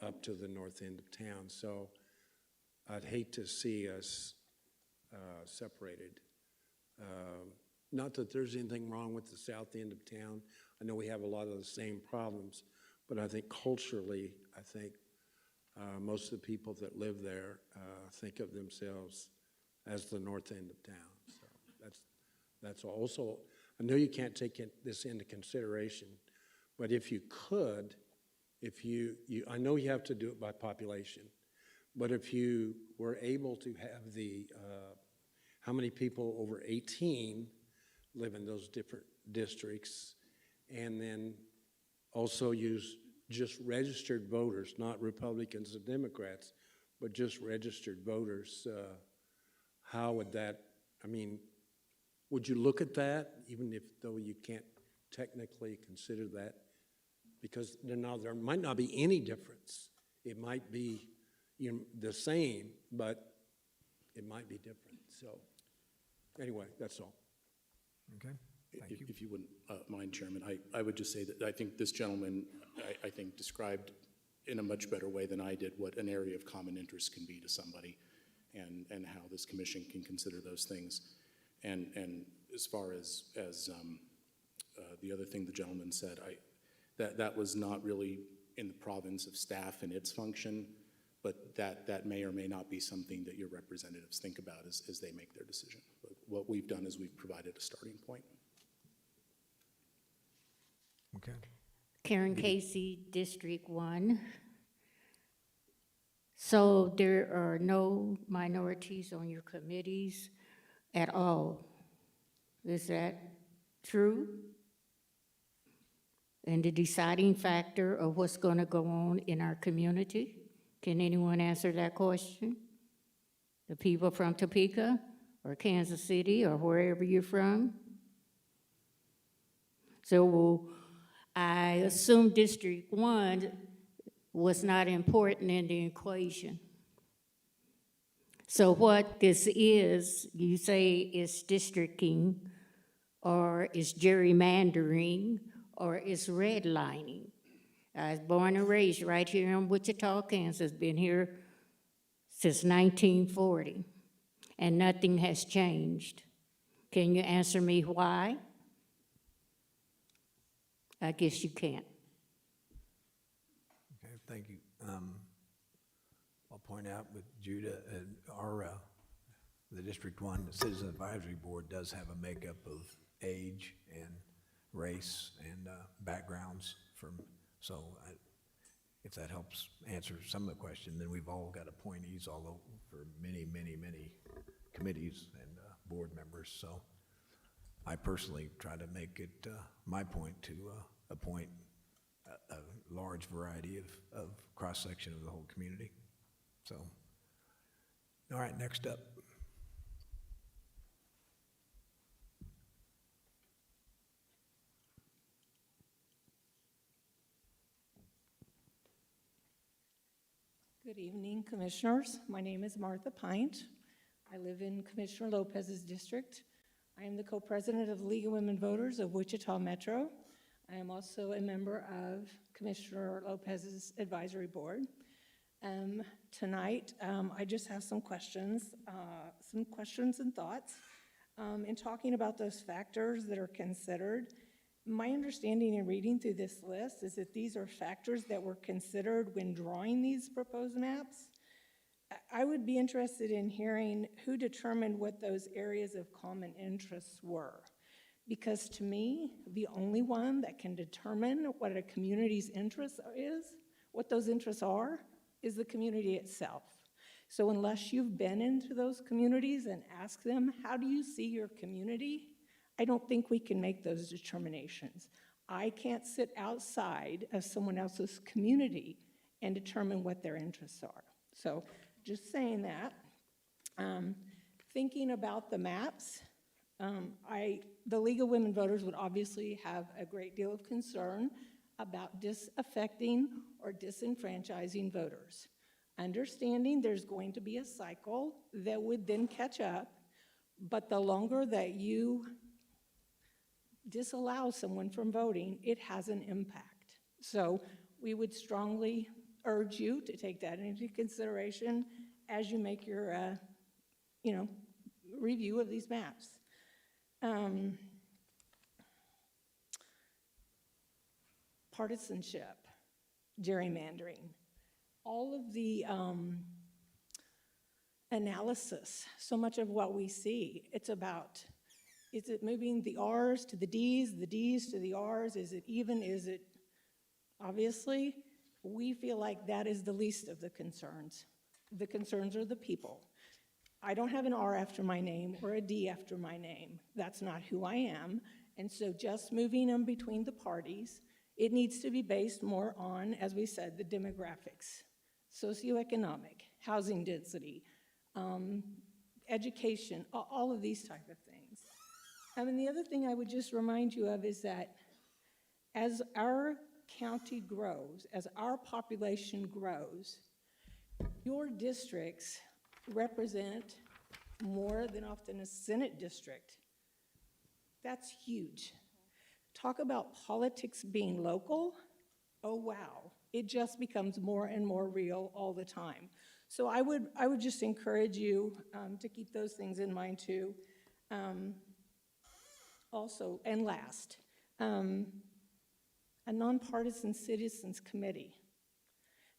up to the north end of town. So I'd hate to see us separated. Not that there's anything wrong with the south end of town. I know we have a lot of the same problems, but I think culturally, most of the people that live there think of themselves as the north end of town. So that's all. Also, I know you can't take this into consideration, but if you could, I know you have to do it by population, but if you were able to have how many people over 18 live in those different districts, and then also use just registered voters, not Republicans and Democrats, but just registered voters, how would that, would you look at that, even though you can't technically consider that? Because there might not be any difference. It might be the same, but it might be different. So anyway, that's all. Okay, thank you. If you wouldn't mind, Chairman, I would just say that I think this gentleman, I think, described in a much better way than I did what an area of common interest can be to somebody, and how this commission can consider those things. And as far as the other thing the gentleman said, that was not really in the province of staff and its function, but that may or may not be something that your representatives think about as they make their decision. But what we've done is we've provided a starting point. Okay. Karen Casey, District 1. So there are no minorities on your committees at all. Is that true? And the deciding factor of what's going to go on in our community? Can anyone answer that question? The people from Topeka or Kansas City or wherever you're from? So I assume District 1 was not important in the equation. So what this is, you say is districting or it's gerrymandering, or it's redlining. I was born and raised right here in Wichita, Kansas, been here since 1940, and nothing has changed. Can you answer me why? I guess you can't. Okay, thank you. I'll point out with Judah, the District 1 Citizen Advisory Board does have a makeup of age and race and backgrounds if that helps answer some of the question, then we've all got appointees all over for many, many, many committees and board members. So I personally try to make it my point to appoint a large variety of cross-section of the whole community. So, all right, next up. Good evening, Commissioners. My name is Martha Pint. I live in Commissioner Lopez's district. I am the co-president of the League of Women Voters of Wichita Metro. I am also a member of Commissioner Lopez's advisory board. Tonight, I just have some questions and thoughts. In talking about those factors that are considered, my understanding in reading through this list is that these are factors that were considered when drawing these proposed maps. I would be interested in hearing who determined what those areas of common interests were. Because to me, the only one that can determine what a community's interest is, what those interests are, is the community itself. So unless you've been into those communities and asked them, how do you see your community? I don't think we can make those determinations. I can't sit outside of someone else's community and determine what their interests are. So just saying that. Thinking about the maps, the League of Women Voters would obviously have a great deal of concern about disaffecting or disenfranchising voters. Understanding there's going to be a cycle that would then catch up, but the longer that you disallow someone from voting, it has an impact. So we would strongly urge you to take that into consideration as you make your, review of these maps. Partisanship, gerrymandering, all of the analysis, so much of what we see, it's about, is it moving the R's to the D's to the R's? Is it even? Is it? Obviously, we feel like that is the least of the concerns. The concerns are the people. I don't have an R after my name or a D after my name. That's not who I am. And so just moving them between the parties, it needs to be based more on, as we said, the demographics, socioeconomic, housing density, education, all of these type of things. And the other thing I would just remind you of is that as our county grows, as our population grows, your districts represent more than often a Senate district. That's huge. Talk about politics being local. Oh, wow. It just becomes more and more real all the time. So I would just encourage you to keep those things in mind too. Also, and last, a nonpartisan citizens committee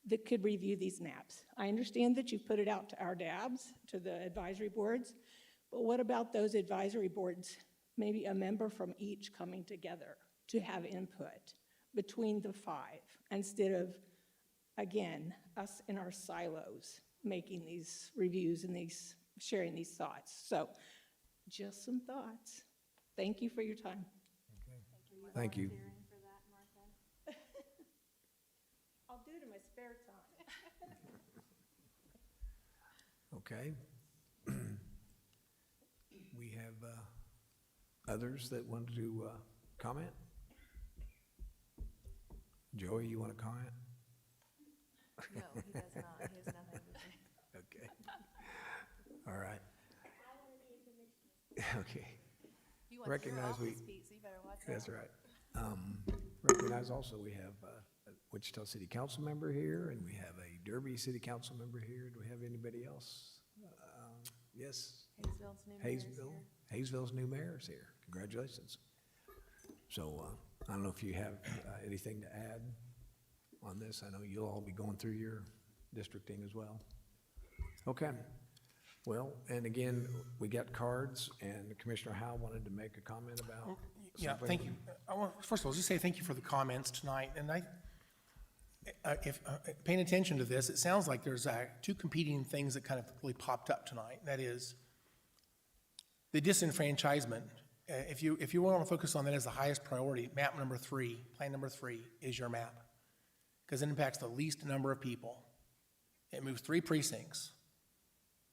that could review these maps. I understand that you put it out to our DABs, to the advisory boards, but what about those advisory boards, maybe a member from each coming together to have input between the five, instead of, again, us in our silos making these reviews and sharing these thoughts. So just some thoughts. Thank you for your time. Okay. Thank you. I'll do it in my spare time. Okay. We have others that want to comment? Joey, you want to comment? No, he does not. He has nothing to say. Okay. All right. Okay. You wants your recognize we, office beat, so you better watch out. that's right. Recognize also we have a Wichita City Council member here, and we have a Derby City Council member here. Do we have anybody else? Yes? Hayesville's new mayor's Hayesville, here. Hayesville's new mayor is here. Congratulations. So I don't know if you have anything to add on this. I know you'll all be going through your districting as well. Okay. Well, and again, we got cards, and Commissioner Howe wanted to make a comment about Yeah, something. thank you. I want, first of all, just say thank you for the comments tonight, and paying attention to this, it sounds like there's two competing things that kind of really popped up tonight. That is the disenfranchisement. If you want to focus on that as the highest priority, map number 3, plan number 3 is your map, because it impacts the least number of people. It moves 3 precincts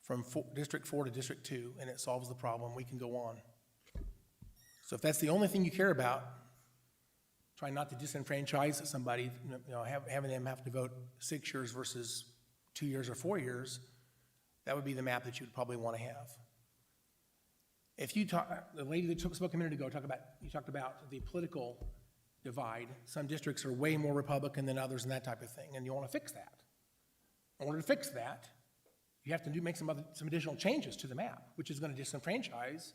from District 4 to District 2, and it solves the problem. We can go on. So if that's the only thing you care about, try not to disenfranchise somebody, having them have to vote 6 years versus 2 years or 4 years, that would be the map that you'd probably want to have. If you talk, the lady that spoke a minute ago, you talked about the political divide. Some districts are way more Republican than others and that type of thing, and you want to fix that. In order to fix that, you have to make some additional changes to the map, which is going to disenfranchise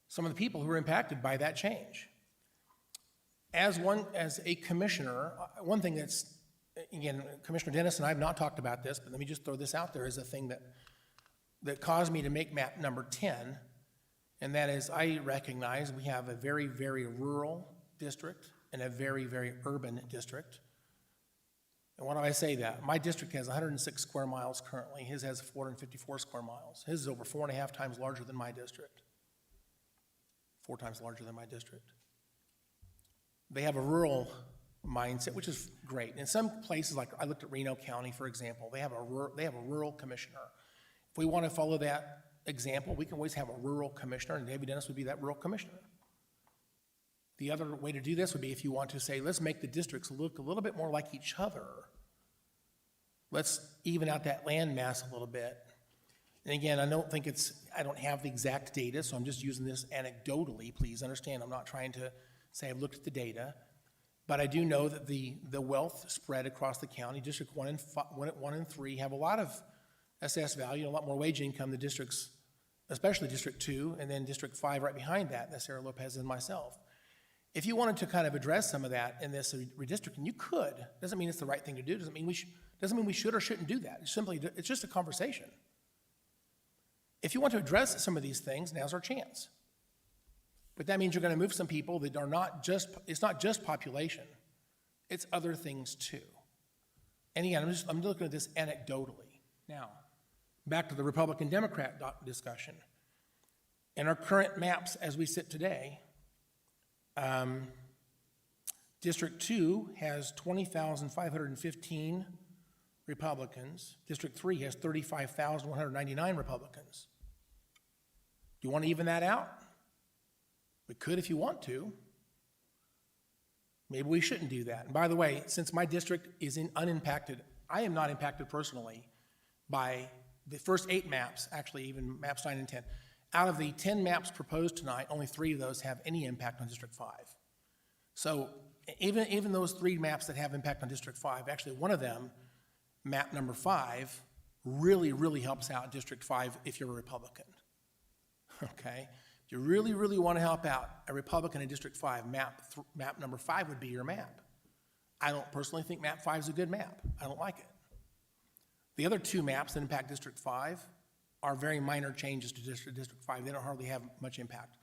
some of the people who are impacted by that change. As a commissioner, one thing that's, again, Commissioner Dennis and I have not talked about this, but let me just throw this out there as a thing that caused me to make map number 10, and that is I recognize we have a very, very rural district and a very, very urban district. And why do I say that? My district has 106 square miles currently. His has 454 square miles. His is over 4.5 times larger than my district. 4 times larger than my district. They have a rural mindset, which is great. In some places, like I looked at Reno County, for example, they have a rural commissioner. If we want to follow that example, we can always have a rural commissioner, and David Dennis would be that rural commissioner. The other way to do this would be if you want to say, let's make the districts look a little bit more like each other. Let's even out that land mass a little bit. And again, I don't have the exact data, so I'm just using this anecdotally. Please understand, I'm not trying to say I've looked at the data, but I do know that the wealth spread across the county, District 1 and 3 have a lot of assessed value and a lot more wage income than districts, especially District 2, and then District 5 right behind that, that's Sarah Lopez and myself. If you wanted to kind of address some of that in this redistricting, you could. Doesn't mean it's the right thing to do. Doesn't mean we should or shouldn't do that. It's just a conversation. If you want to address some of these things, now's our chance. But that means you're going to move some people that are it's not just population, it's other things too. And again, I'm looking at this anecdotally. Now, back to the Republican-Democrat discussion. In our current maps as we sit today, District 2 has 20,515 Republicans. District 3 has 35,199 Republicans. Do you want to even that out? We could if you want to. Maybe we shouldn't do that. And by the way, since my district is unimpacted, I am not impacted personally by the first 8 maps, actually even maps 9 and 10. Out of the 10 maps proposed tonight, only 3 of those have any impact on District 5. So even those 3 maps that have impact on District 5, actually one of them, map number 5, really, really helps out District 5 if you're a Republican. Okay? If you really, really want to help out a Republican in District 5, map number 5 would be your map. I don't personally think map 5 is a good map. I don't like it. The other 2 maps that impact District 5 are very minor changes to District 5. They don't hardly have much impact.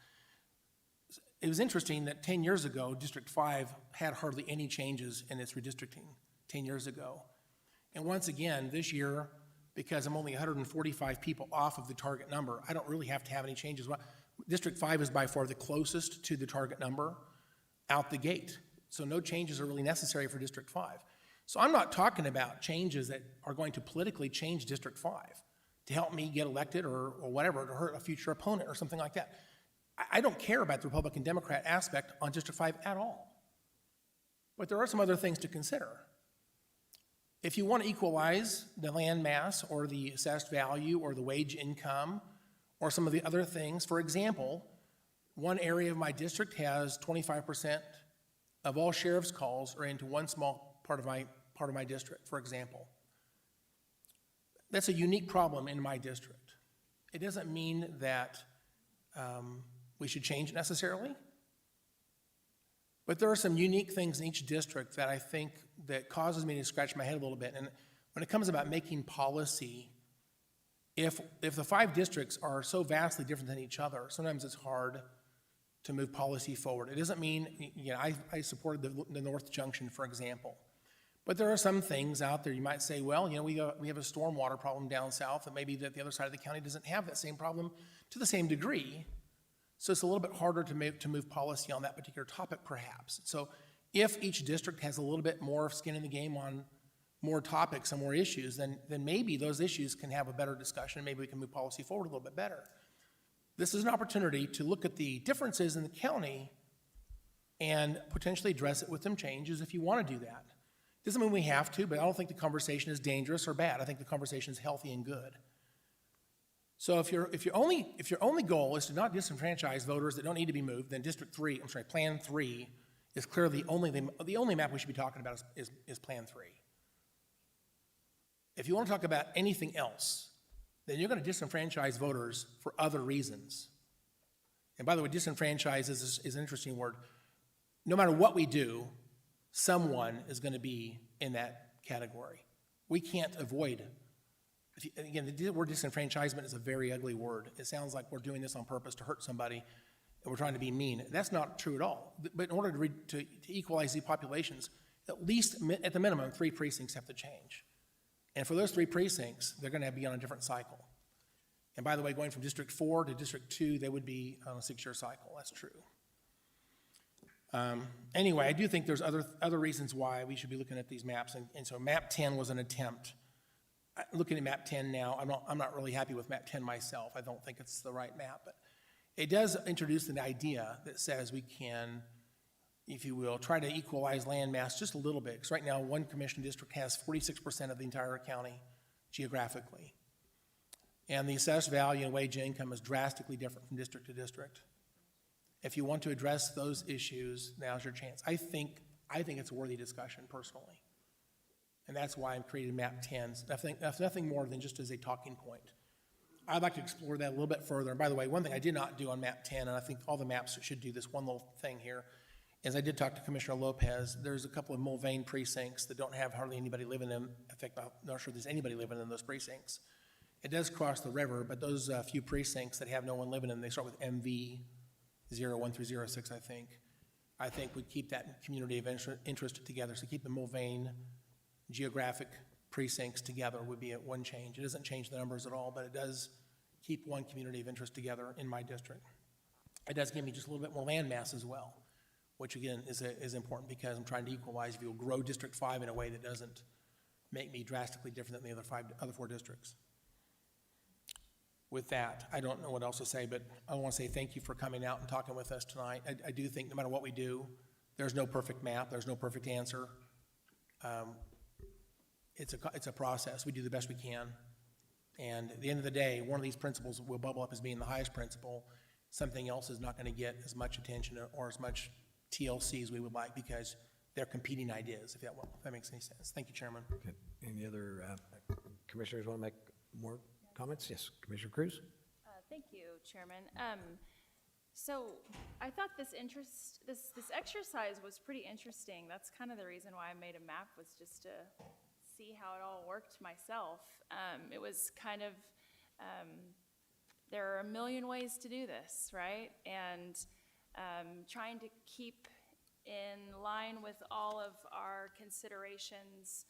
It was interesting that 10 years ago, District 5 had hardly any changes in its redistricting 10 years ago. And once again, this year, because I'm only 145 people off of the target number, I don't really have to have any changes. District 5 is by far the closest to the target number out the gate. So no changes are really necessary for District 5. So I'm not talking about changes that are going to politically change District 5 to help me get elected or whatever, to hurt a future opponent or something like that. I don't care about the Republican-Democrat aspect on District 5 at all. But there are some other things to consider. If you want to equalize the land mass or the assessed value or the wage income or some of the other things, for example, one area of my district has 25% of all sheriff's calls are into one small part of my district, for example. That's a unique problem in my district. It doesn't mean that we should change it necessarily, but there are some unique things in each district that I think that causes me to scratch my head a little bit. And when it comes about making policy, if the 5 districts are so vastly different than each other, sometimes it's hard to move policy forward. It doesn't mean, you know, I supported the North Junction, for example. But there are some things out there you might say, well, you know, we have a stormwater problem down south, and maybe that the other side of the county doesn't have that same problem to the same degree. So it's a little bit harder to move policy on that particular topic, perhaps. So if each district has a little bit more skin in the game on more topics and more issues, then maybe those issues can have a better discussion, and maybe we can move policy forward a little bit better. This is an opportunity to look at the differences in the county and potentially address it with some changes if you want to do that. Doesn't mean we have to, but I don't think the conversation is dangerous or bad. I think the conversation is healthy and good. So if your only goal is to not disenfranchise voters that don't need to be moved, then Plan 3 is clearly the only map we should be talking about is Plan 3. If you want to talk about anything else, then you're going to disenfranchise voters for other reasons. And by the way, disenfranchise is an interesting word. No matter what we do, someone is going to be in that category. We can't avoid. Again, the word disenfranchisement is a very ugly word. It sounds like we're doing this on purpose to hurt somebody and we're trying to be mean. That's not true at all. But in order to equalize the populations, at least at the minimum, 3 precincts have to change. And for those 3 precincts, they're going to be on a different cycle. And by the way, going from District 4 to District 2, they would be on a 6-year cycle. That's true. Anyway, I do think there's other reasons why we should be looking at these maps. And so Map 10 was an attempt. Looking at Map 10 now, I'm not really happy with Map 10 myself. I don't think it's the right map. But it does introduce an idea that says we can, if you will, try to equalize land mass just a little bit. Because right now, one commission district has 46% of the entire county geographically. And the assessed value and wage income is drastically different from district to district. If you want to address those issues, now's your chance. I think it's a worthy discussion personally. And that's why I'm creating Map 10. That's nothing more than just as a talking point. I'd like to explore that a little bit further. And by the way, one thing I did not do on Map 10, and I think all the maps should do this one little thing here, is I did talk to Commissioner Lopez. There's a couple of Mulvane precincts that don't have hardly anybody living in them. In fact, I'm not sure there's anybody living in those precincts. It does cross the river, but those few precincts that have no one living in them, they start with MV 01 through 06, I think would keep that community of interest together. So keep the Mulvane geographic precincts together would be one change. It doesn't change the numbers at all, but it does keep one community of interest together in my district. It does give me just a little bit more land mass as well, which again is important because I'm trying to equalize. If you'll grow District 5 in a way that doesn't make me drastically different than the other 4 districts. With that, I don't know what else to say, but I want to say thank you for coming out and talking with us tonight. I do think no matter what we do, there's no perfect map, there's no perfect answer. It's a process. We do the best we can. And at the end of the day, one of these principles will bubble up as being the highest principle. Something else is not going to get as much attention or as much TLC as we would like because they're competing ideas, if that makes any sense. Thank you, Chairman. Okay. Any other commissioners want to make more comments? Yes, Commissioner Cruz. Thank you, Chairman. So I thought this exercise was pretty interesting. That's kind of the reason why I made a map, was just to see how it all worked myself. It was kind of, there are a million ways to do this, right? And trying to keep in line with all of our considerations,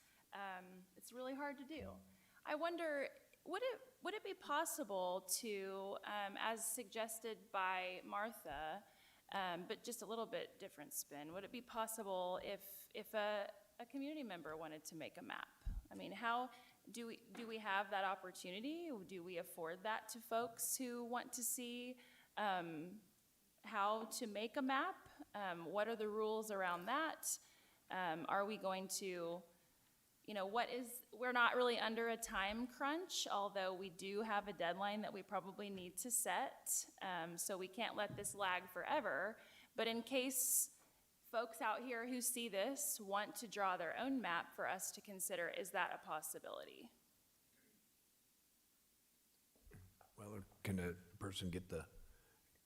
it's really hard to do. I wonder, would it be possible to, as suggested by Martha, but just a little bit different spin, would it be possible if a community member wanted to make a map? I mean, how do we have that opportunity? Do we afford that to folks who want to see how to make a map? What are the rules around that? Are we going to, we're not really under a time crunch, although we do have a deadline that we probably need to set. So we can't let this lag forever. But in case folks out here who see this want to draw their own map for us to consider, is that a possibility? Well, can a person get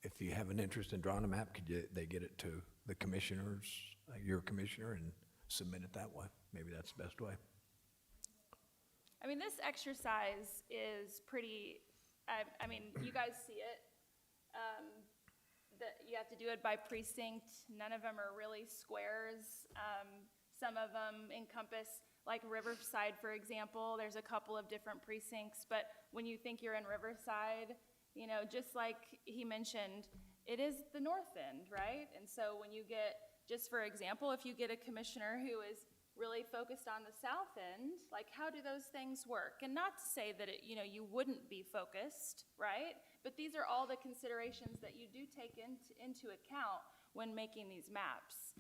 if you have an interest in drawing a map, they get it to the commissioners, your commissioner, and submit it that way? Maybe that's the best way. I mean, this exercise is pretty, I mean, you guys see it. You have to do it by precinct. None of them are really squares. Some of them encompass, like Riverside, for example, there's a couple of different precincts, but when you think you're in Riverside, just like he mentioned, it is the north end, right? And so when you get, just for example, if you get a commissioner who is really focused on the south end, like how do those things work? And not to say that you wouldn't be focused, right? But these are all the considerations that you do take into account when making these maps.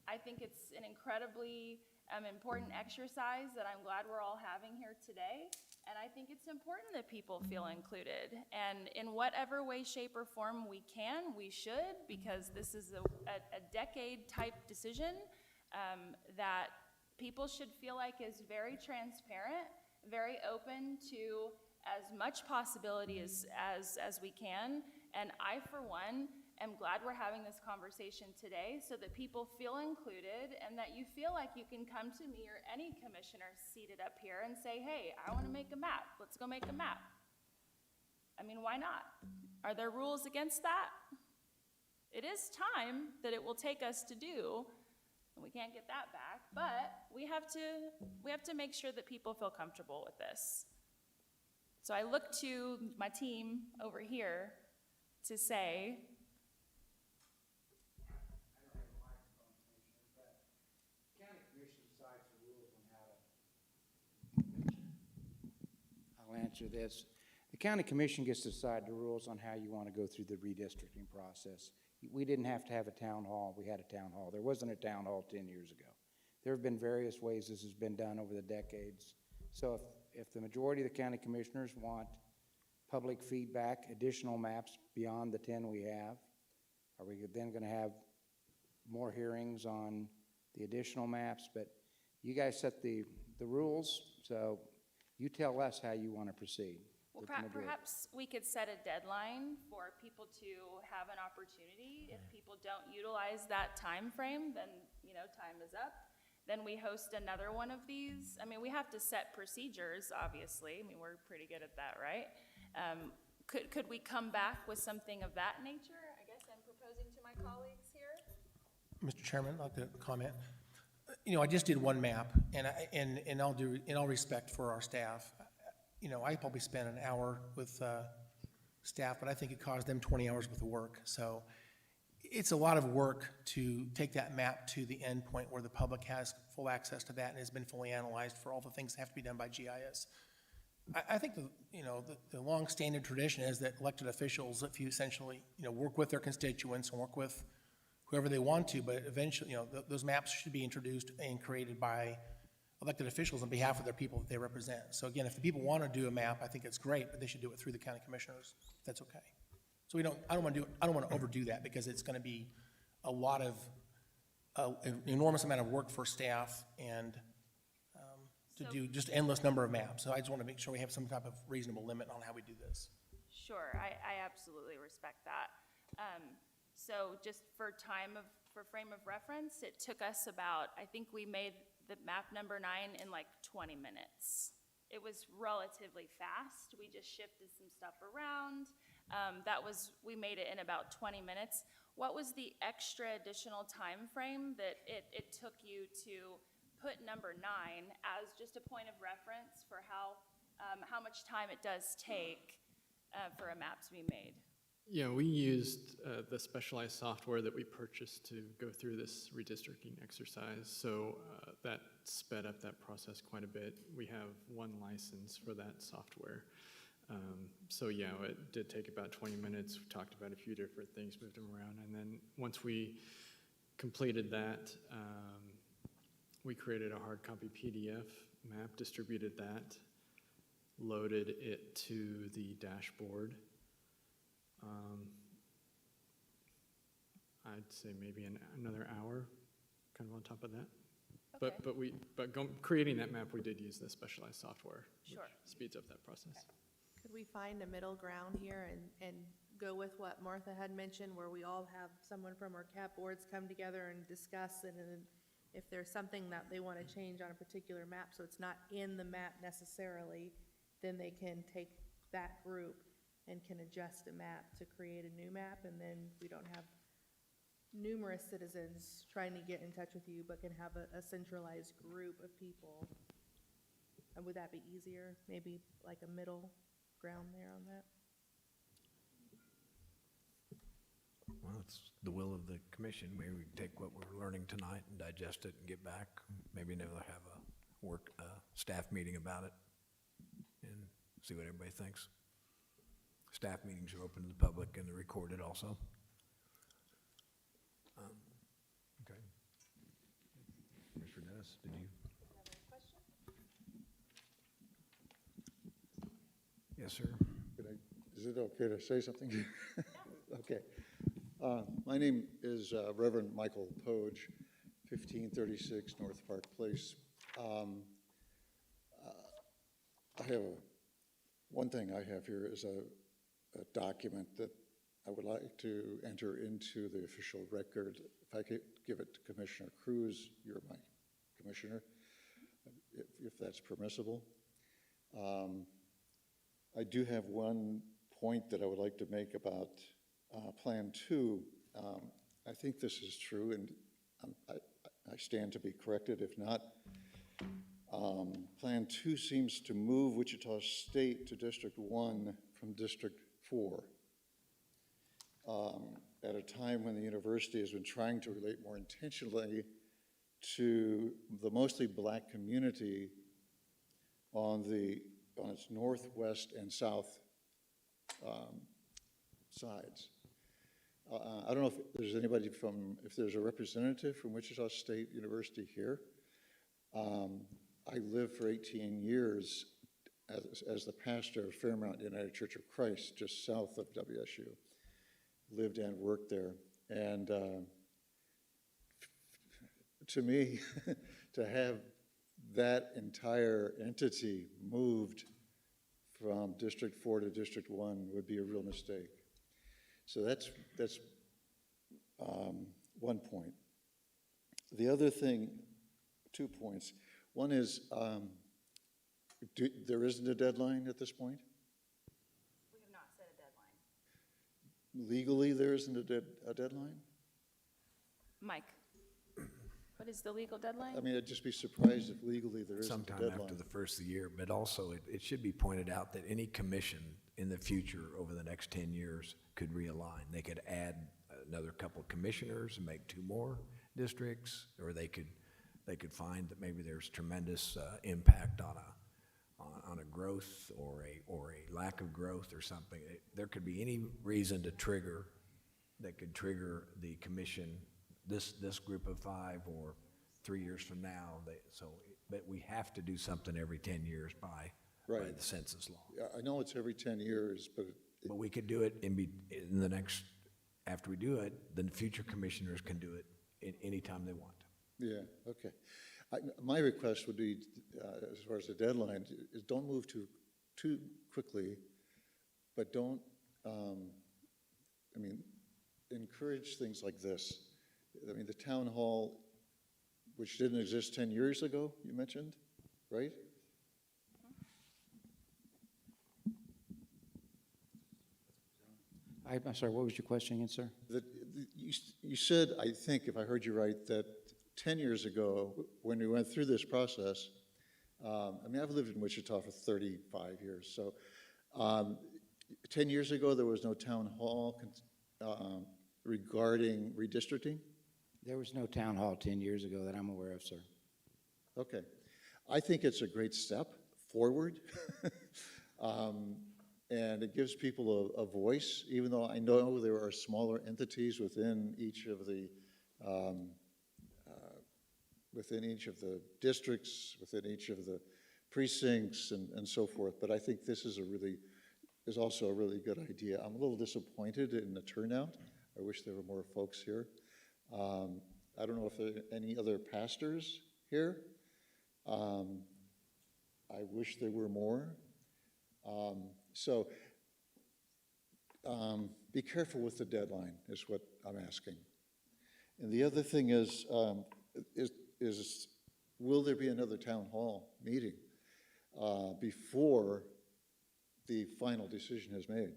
I think it's an incredibly important exercise that I'm glad we're all having here today. And I think it's important that people feel included. And in whatever way, shape, or form we can, we should, because this is a decade-type decision that people should feel like is very transparent, very open to as much possibility as we can. And I, for one, am glad we're having this conversation today so that people feel included and that you feel like you can come to me or any commissioner seated up here and say, hey, I want to make a map. Let's go make a map. I mean, why not? Are there rules against that? It is time that it will take us to do, and we can't get that back, but we have to make sure that people feel comfortable with this. So I look to my team over here to say, I'll answer this. The county commission gets to decide the rules on how you want to go through the redistricting process. We didn't have to have a town hall. We had a town hall. There wasn't a town hall 10 years ago. There have been various ways this has been done over the decades. So if the majority of the county commissioners want public feedback, additional maps beyond the 10 we have, are we then going to have more hearings on the additional maps? But you guys set the rules, so you tell us how you want to proceed. well, perhaps we could set a deadline for people to have an opportunity. If people don't utilize that time frame, then, time is up. Then we host another one of these. I mean, we have to set procedures, obviously. I mean, we're pretty good at that, right? Could we come back with something of that nature? I guess I'm proposing to my colleagues here. Mr. Chairman, I'd like to comment. I just did one map, and in all respect for our staff, I probably spent an hour with staff, but I think it caused them 20 hours worth of work. So it's a lot of work to take that map to the end point where the public has full access to that and has been fully analyzed for all the things that have to be done by GIS. I think the long-standing tradition is that elected officials, if you essentially work with their constituents and work with whoever they want to, but eventually those maps should be introduced and created by elected officials on behalf of their people that they represent. So again, if the people want to do a map, I think it's great, but they should do it through the county commissioners. If that's okay. So I don't want to overdo that because it's going to be a lot of an enormous amount of work for staff and to do just endless number of maps. So I just want to make sure we have some type of reasonable limit on how we do this. Sure, I absolutely respect that. So just for frame of reference, it took us about, I think we made the map number 9 in like 20 minutes. It was relatively fast. We just shifted some stuff around. We made it in about 20 minutes. What was the extra additional time frame that it took you to put number 9 as just a point of reference for how much time it does take for a map to be made? Yeah, we used the specialized software that we purchased to go through this redistricting exercise, so that sped up that process quite a bit. We have one license for that software. So yeah, it did take about 20 minutes. We talked about a few different things, moved them around, and then once we completed that, we created a hard copy PDF map, distributed that, loaded it to the dashboard. I'd say maybe another hour, kind of on top of that. Okay. Creating that map, we did use the specialized software, which Sure. speeds up that process. Could we find a middle ground here and go with what Martha had mentioned, where we all have someone from our CAP boards come together and discuss, and then if there's something that they want to change on a particular map, so it's not in the map necessarily, then they can take that group and can adjust a map to create a new map, and then we don't have numerous citizens trying to get in touch with you, but can have a centralized group of people. And would that be easier? Maybe like a middle ground there on that? Well, it's the will of the commission. Maybe we take what we're learning tonight and digest it and get back. Maybe never have a staff meeting about it and see what everybody thinks. Staff meetings are open to the public and they're recorded also. Okay. Commissioner Dennis, did you? Another question? Yes, sir. Is it okay to say something? Okay. My name is Reverend Michael Poge, 1536 North Park Place. I have one thing I have here is a document that I would like to enter into the official record. If I could give it to Commissioner Cruz, you're my commissioner, if that's permissible. I do have one point that I would like to make about Plan 2. I think this is true, and I stand to be corrected if not. Plan 2 seems to move Wichita State to District 1 from District 4. At a time when the university has been trying to relate more intentionally to the mostly black community on its northwest and south sides. I don't know if there's anybody if there's a representative from Wichita State University here. I lived for 18 years as the pastor of Fairmount United Church of Christ, just south of WSU. Lived and worked there. And to me, to have that entire entity moved from District 4 to District 1 would be a real mistake. So that's one point. The other thing, 2 points. One is there isn't a deadline at this point? We have not set a deadline. Legally, there isn't a deadline? Mike, what is the legal deadline? I mean, I'd just be surprised if legally there isn't a Sometime deadline. after the first of the year, but also it should be pointed out that any commission in the future over the next 10 years could realign. They could add another couple of commissioners and make 2 more districts, or they could find that maybe there's tremendous impact on a growth or a lack of growth or something. There could be any reason that could trigger the commission, this group of 5 or 3 years from now. But we have to do something every 10 years by the census law. Yeah, I know it's every 10 years, but But we could do it in the next, after we do it, then future commissioners can do it anytime they want. yeah, okay. My request would be, as far as the deadline, is don't move too quickly, but don't, encourage things like this. I mean, the town hall, which didn't exist 10 years ago, you mentioned, right? I'm sorry, what was your question again, sir? You said, I think, if I heard you right, that 10 years ago, when we went through this process, I've lived in Wichita for 35 years, so 10 years ago, there was no town hall regarding redistricting? There was no town hall 10 years ago that I'm aware of, sir. Okay. I think it's a great step forward. And it gives people a voice, even though I know there are smaller entities within each of the within each of the districts, within each of the precincts and so forth. But I think this is also a really good idea. I'm a little disappointed in the turnout. I wish there were more folks here. I don't know if there are any other pastors here. I wish there were more. Be careful with the deadline is what I'm asking. And the other thing is will there be another town hall meeting before the final decision is made?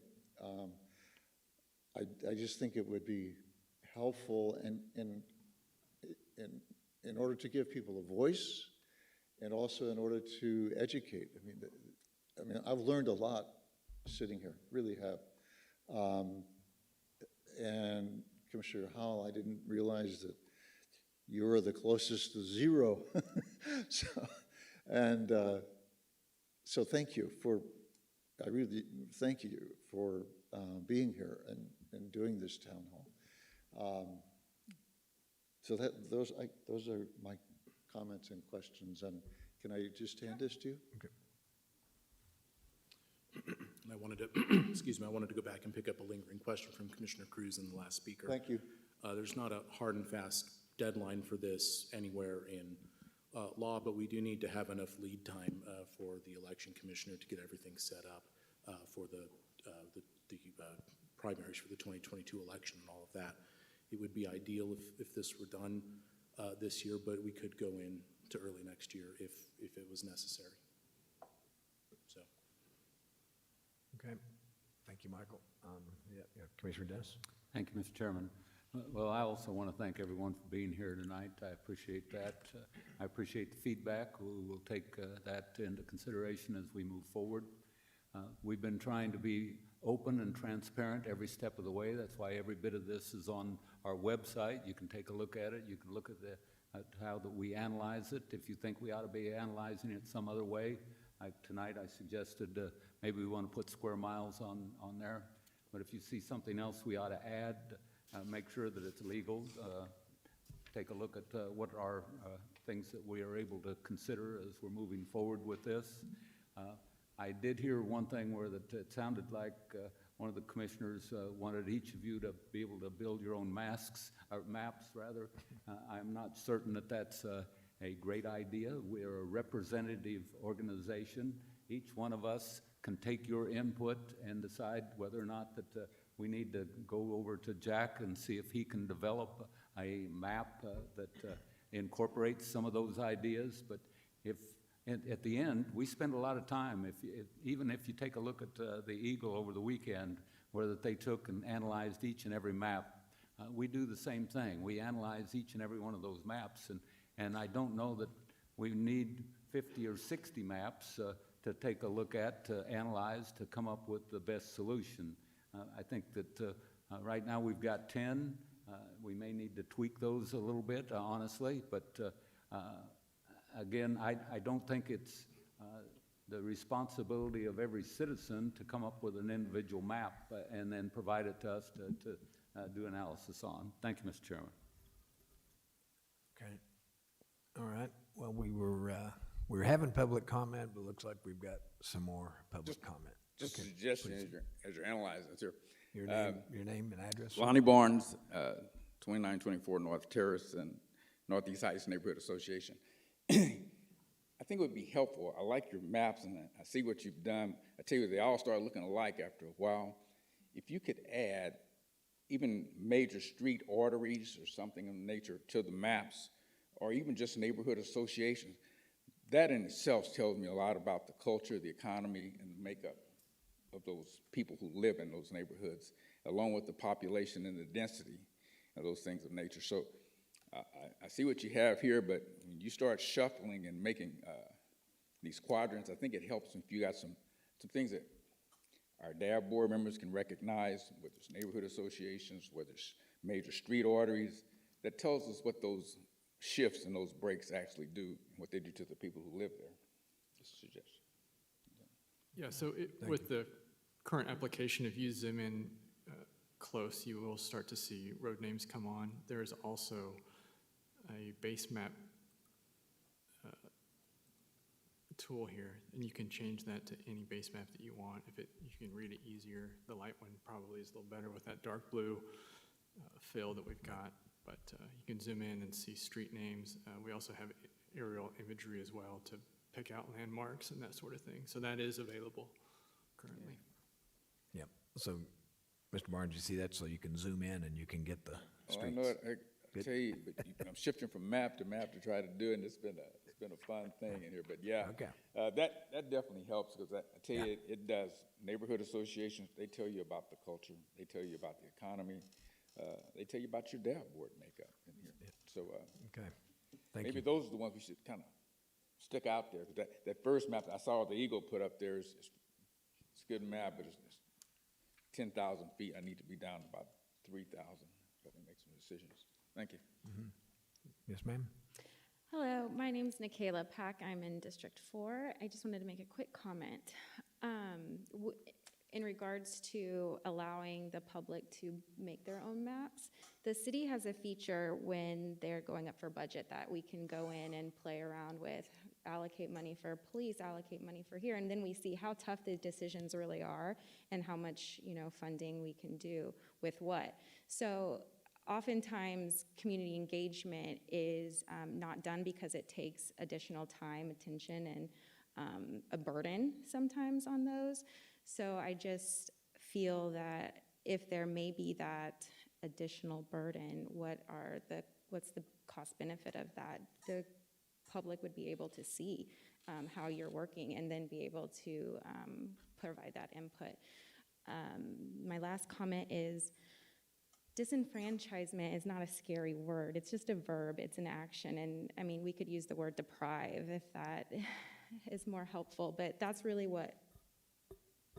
I just think it would be helpful and in order to give people a voice and also in order to educate. I mean, I've learned a lot sitting here, really have. And Commissioner Howell, I didn't realize that you're the closest to zero. So thank you I really thank you for being here and doing this town hall. So those are my comments and questions. And can I just hand this to you? Okay. And I wanted to, excuse me, I wanted to go back and pick up a lingering question from Commissioner Cruz and the last speaker. Thank you. There's not a hard and fast deadline for this anywhere in law, but we do need to have enough lead time for the election commissioner to get everything set up for the primaries for the 2022 election and all of that. It would be ideal if this were done this year, but we could go into early next year if it was necessary. So. Okay. Thank you, Michael. Commissioner Dennis? Thank you, Mr. Chairman. Well, I also want to thank everyone for being here tonight. I appreciate that. I appreciate the feedback. We'll take that into consideration as we move forward. We've been trying to be open and transparent every step of the way. That's why every bit of this is on our website. You can take a look at it. You can look at how that we analyze it. If you think we ought to be analyzing it some other way, tonight I suggested maybe we want to put square miles on there. But if you see something else we ought to add, make sure that it's legal. Take a look at what are things that we are able to consider as we're moving forward with this. I did hear one thing where it sounded like one of the commissioners wanted each of you to be able to build your own maps, rather. I'm not certain that that's a great idea. We're a representative organization. Each one of us can take your input and decide whether or not that we need to go over to Jack and see if he can develop a map that incorporates some of those ideas. But at the end, we spend a lot of time. Even if you take a look at the Eagle over the weekend, where that they took and analyzed each and every map, we do the same thing. We analyze each and every one of those maps, and I don't know that we need 50 or 60 maps to take a look at, to analyze, to come up with the best solution. I think that right now we've got 10. We may need to tweak those a little bit, honestly, but again, I don't think it's the responsibility of every citizen to come up with an individual map and then provide it to us to do analysis on. Thank you, Mr. Chairman. Okay. All right. Well, we were having public comment, but it looks like we've got some more public comment. Just a suggestion as you're analyzing this here. Your name and address? Lonnie Barnes, 2924 North Terrace and Northeast Heights Neighborhood Association. I think it would be helpful. I like your maps and I see what you've done. I tell you, they all start looking alike after a while. If you could add even major street arteries or something of nature to the maps, or even just neighborhood associations, that in itself tells me a lot about the culture, the economy, and the makeup of those people who live in those neighborhoods, along with the population and the density of those things of nature. So I see what you have here, but when you start shuffling and making these quadrants, I think it helps if you got some things that our DAB board members can recognize, whether it's neighborhood associations, whether it's major street arteries, that tells us what those shifts and those breaks actually do, and what they do to the people who live there. Just a suggestion. Yeah, so with the current application, if you zoom in close, you will start to see road names come on. There is also a base map tool here, and you can change that to any base map that you want. You can read it easier. The light one probably is a little better with that dark blue fill that we've got, but you can zoom in and see street names. We also have aerial imagery as well to pick out landmarks and that sort of thing. So that is available currently. Yep. So, Mr. Barnes, you see that? So you can zoom in and you can get the Oh, I streets. know it. I tell you, but I'm shifting from map to try to do it, and it's been a fun thing in here. But yeah, Okay. that definitely helps, because I tell you, it does. Neighborhood associations, they tell you about the culture, they tell you about the economy, they tell you about your DAV board makeup in here. So Okay. Thank maybe you. those are the ones we should kind of stick out there. 'Cause that first map I saw the Eagle put up there is it's a good map, but it's 10,000 feet. I need to be down to about 3,000 so I can make some decisions. Thank you. Yes, ma'am? Hello, my name's Nikayla Pack. I'm in District 4. I just wanted to make a quick comment. In regards to allowing the public to make their own maps, the city has a feature when they're going up for budget that we can go in and play around with, allocate money for police, allocate money for here, and then we see how tough the decisions really are and how much, funding we can do with what. So oftentimes, community engagement is not done because it takes additional time, attention, and a burden sometimes on those. So I just feel that if there may be that additional burden, what's the cost benefit of that? The public would be able to see how you're working and then be able to provide that input. My last comment is, disenfranchisement is not a scary word. It's just a verb. It's an action. And I mean, we could use the word deprive if that is more helpful. But that's really what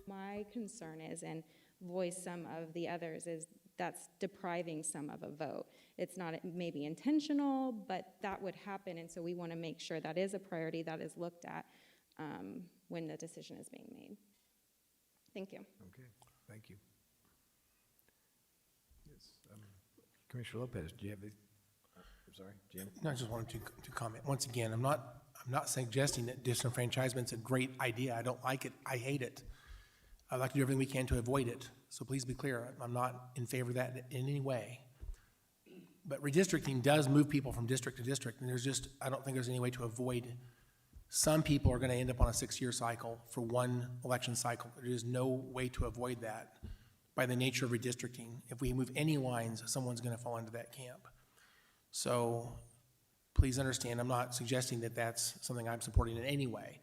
my concern is, and voice some of the others, is that's depriving some of a vote. It's not maybe intentional, but that would happen. And so we want to make sure that is a priority that is looked at when the decision is being made. Thank you. Okay, thank you. Yes, Commissioner Lopez, do you have I'm sorry, Jim? No, I just wanted to comment. Once again, I'm not suggesting that disenfranchisement's a great idea. I don't like it. I hate it. I'd like to do everything we can to avoid it. So please be clear, I'm not in favor of that in any way. But redistricting does move people from district to district, and I don't think there's any way to avoid. Some people are going to end up on a 6-year cycle for one election cycle. There is no way to avoid that by the nature of redistricting. If we move any lines, someone's going to fall into that camp. So please understand, I'm not suggesting that that's something I'm supporting in any way.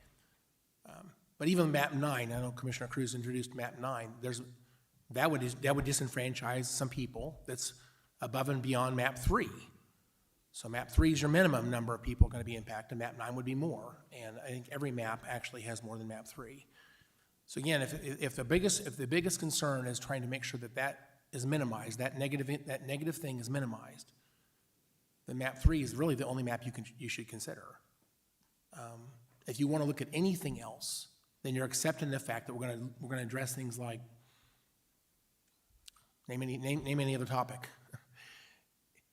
But even map 9, I know Commissioner Cruz introduced map 9, that would disenfranchise some people. That's above and beyond map 3. So map 3 is your minimum number of people going to be impacted. Map 9 would be more. And I think every map actually has more than map 3. So again, if the biggest concern is trying to make sure that is minimized, that negative thing is minimized, then map 3 is really the only map you should consider. If you want to look at anything else, then you're accepting the fact that we're going to address things like name any other topic.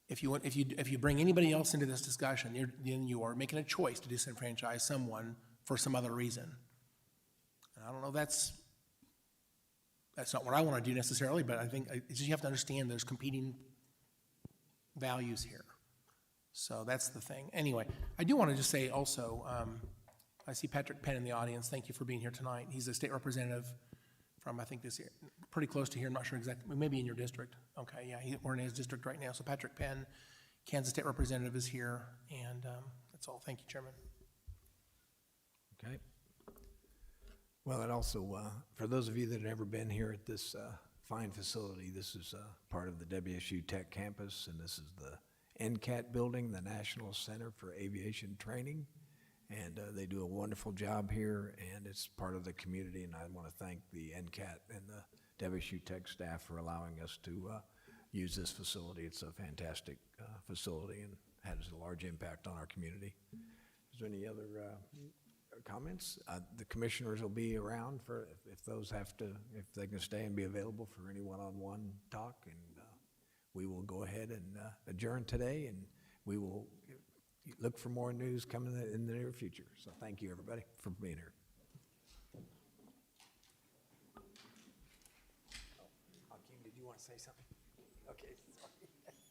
If you bring anybody else into this discussion, then you are making a choice to disenfranchise someone for some other reason. And I don't know, that's not what I want to do necessarily, but I think it's just you have to understand there's competing values here. So that's the thing. Anyway, I do want to just say also, I see Patrick Penn in the audience. Thank you for being here tonight. He's a state representative from, I think, this year, pretty close to here. I'm not sure exactly, maybe in your district. Okay, yeah, we're in his district right now. So Patrick Penn, Kansas State Representative, is here, and that's all. Thank you, Chairman. Okay. Well, and also, for those of you that have never been here at this fine facility, this is part of the WSU Tech campus, and this is the NCAT building, the National Center for Aviation Training. And they do a wonderful job here, and it's part of the community, and I want to thank the NCAT and the WSU Tech staff for allowing us to use this facility. It's a fantastic facility and has a large impact on our community. Is there any other comments? The commissioners will be around for if they can stay and be available for any one-on-one talk, and we will go ahead and adjourn today, and we will look for more news coming in the near future. So thank you, everybody, for being here. Hakeem, did you want to say something? Okay, sorry.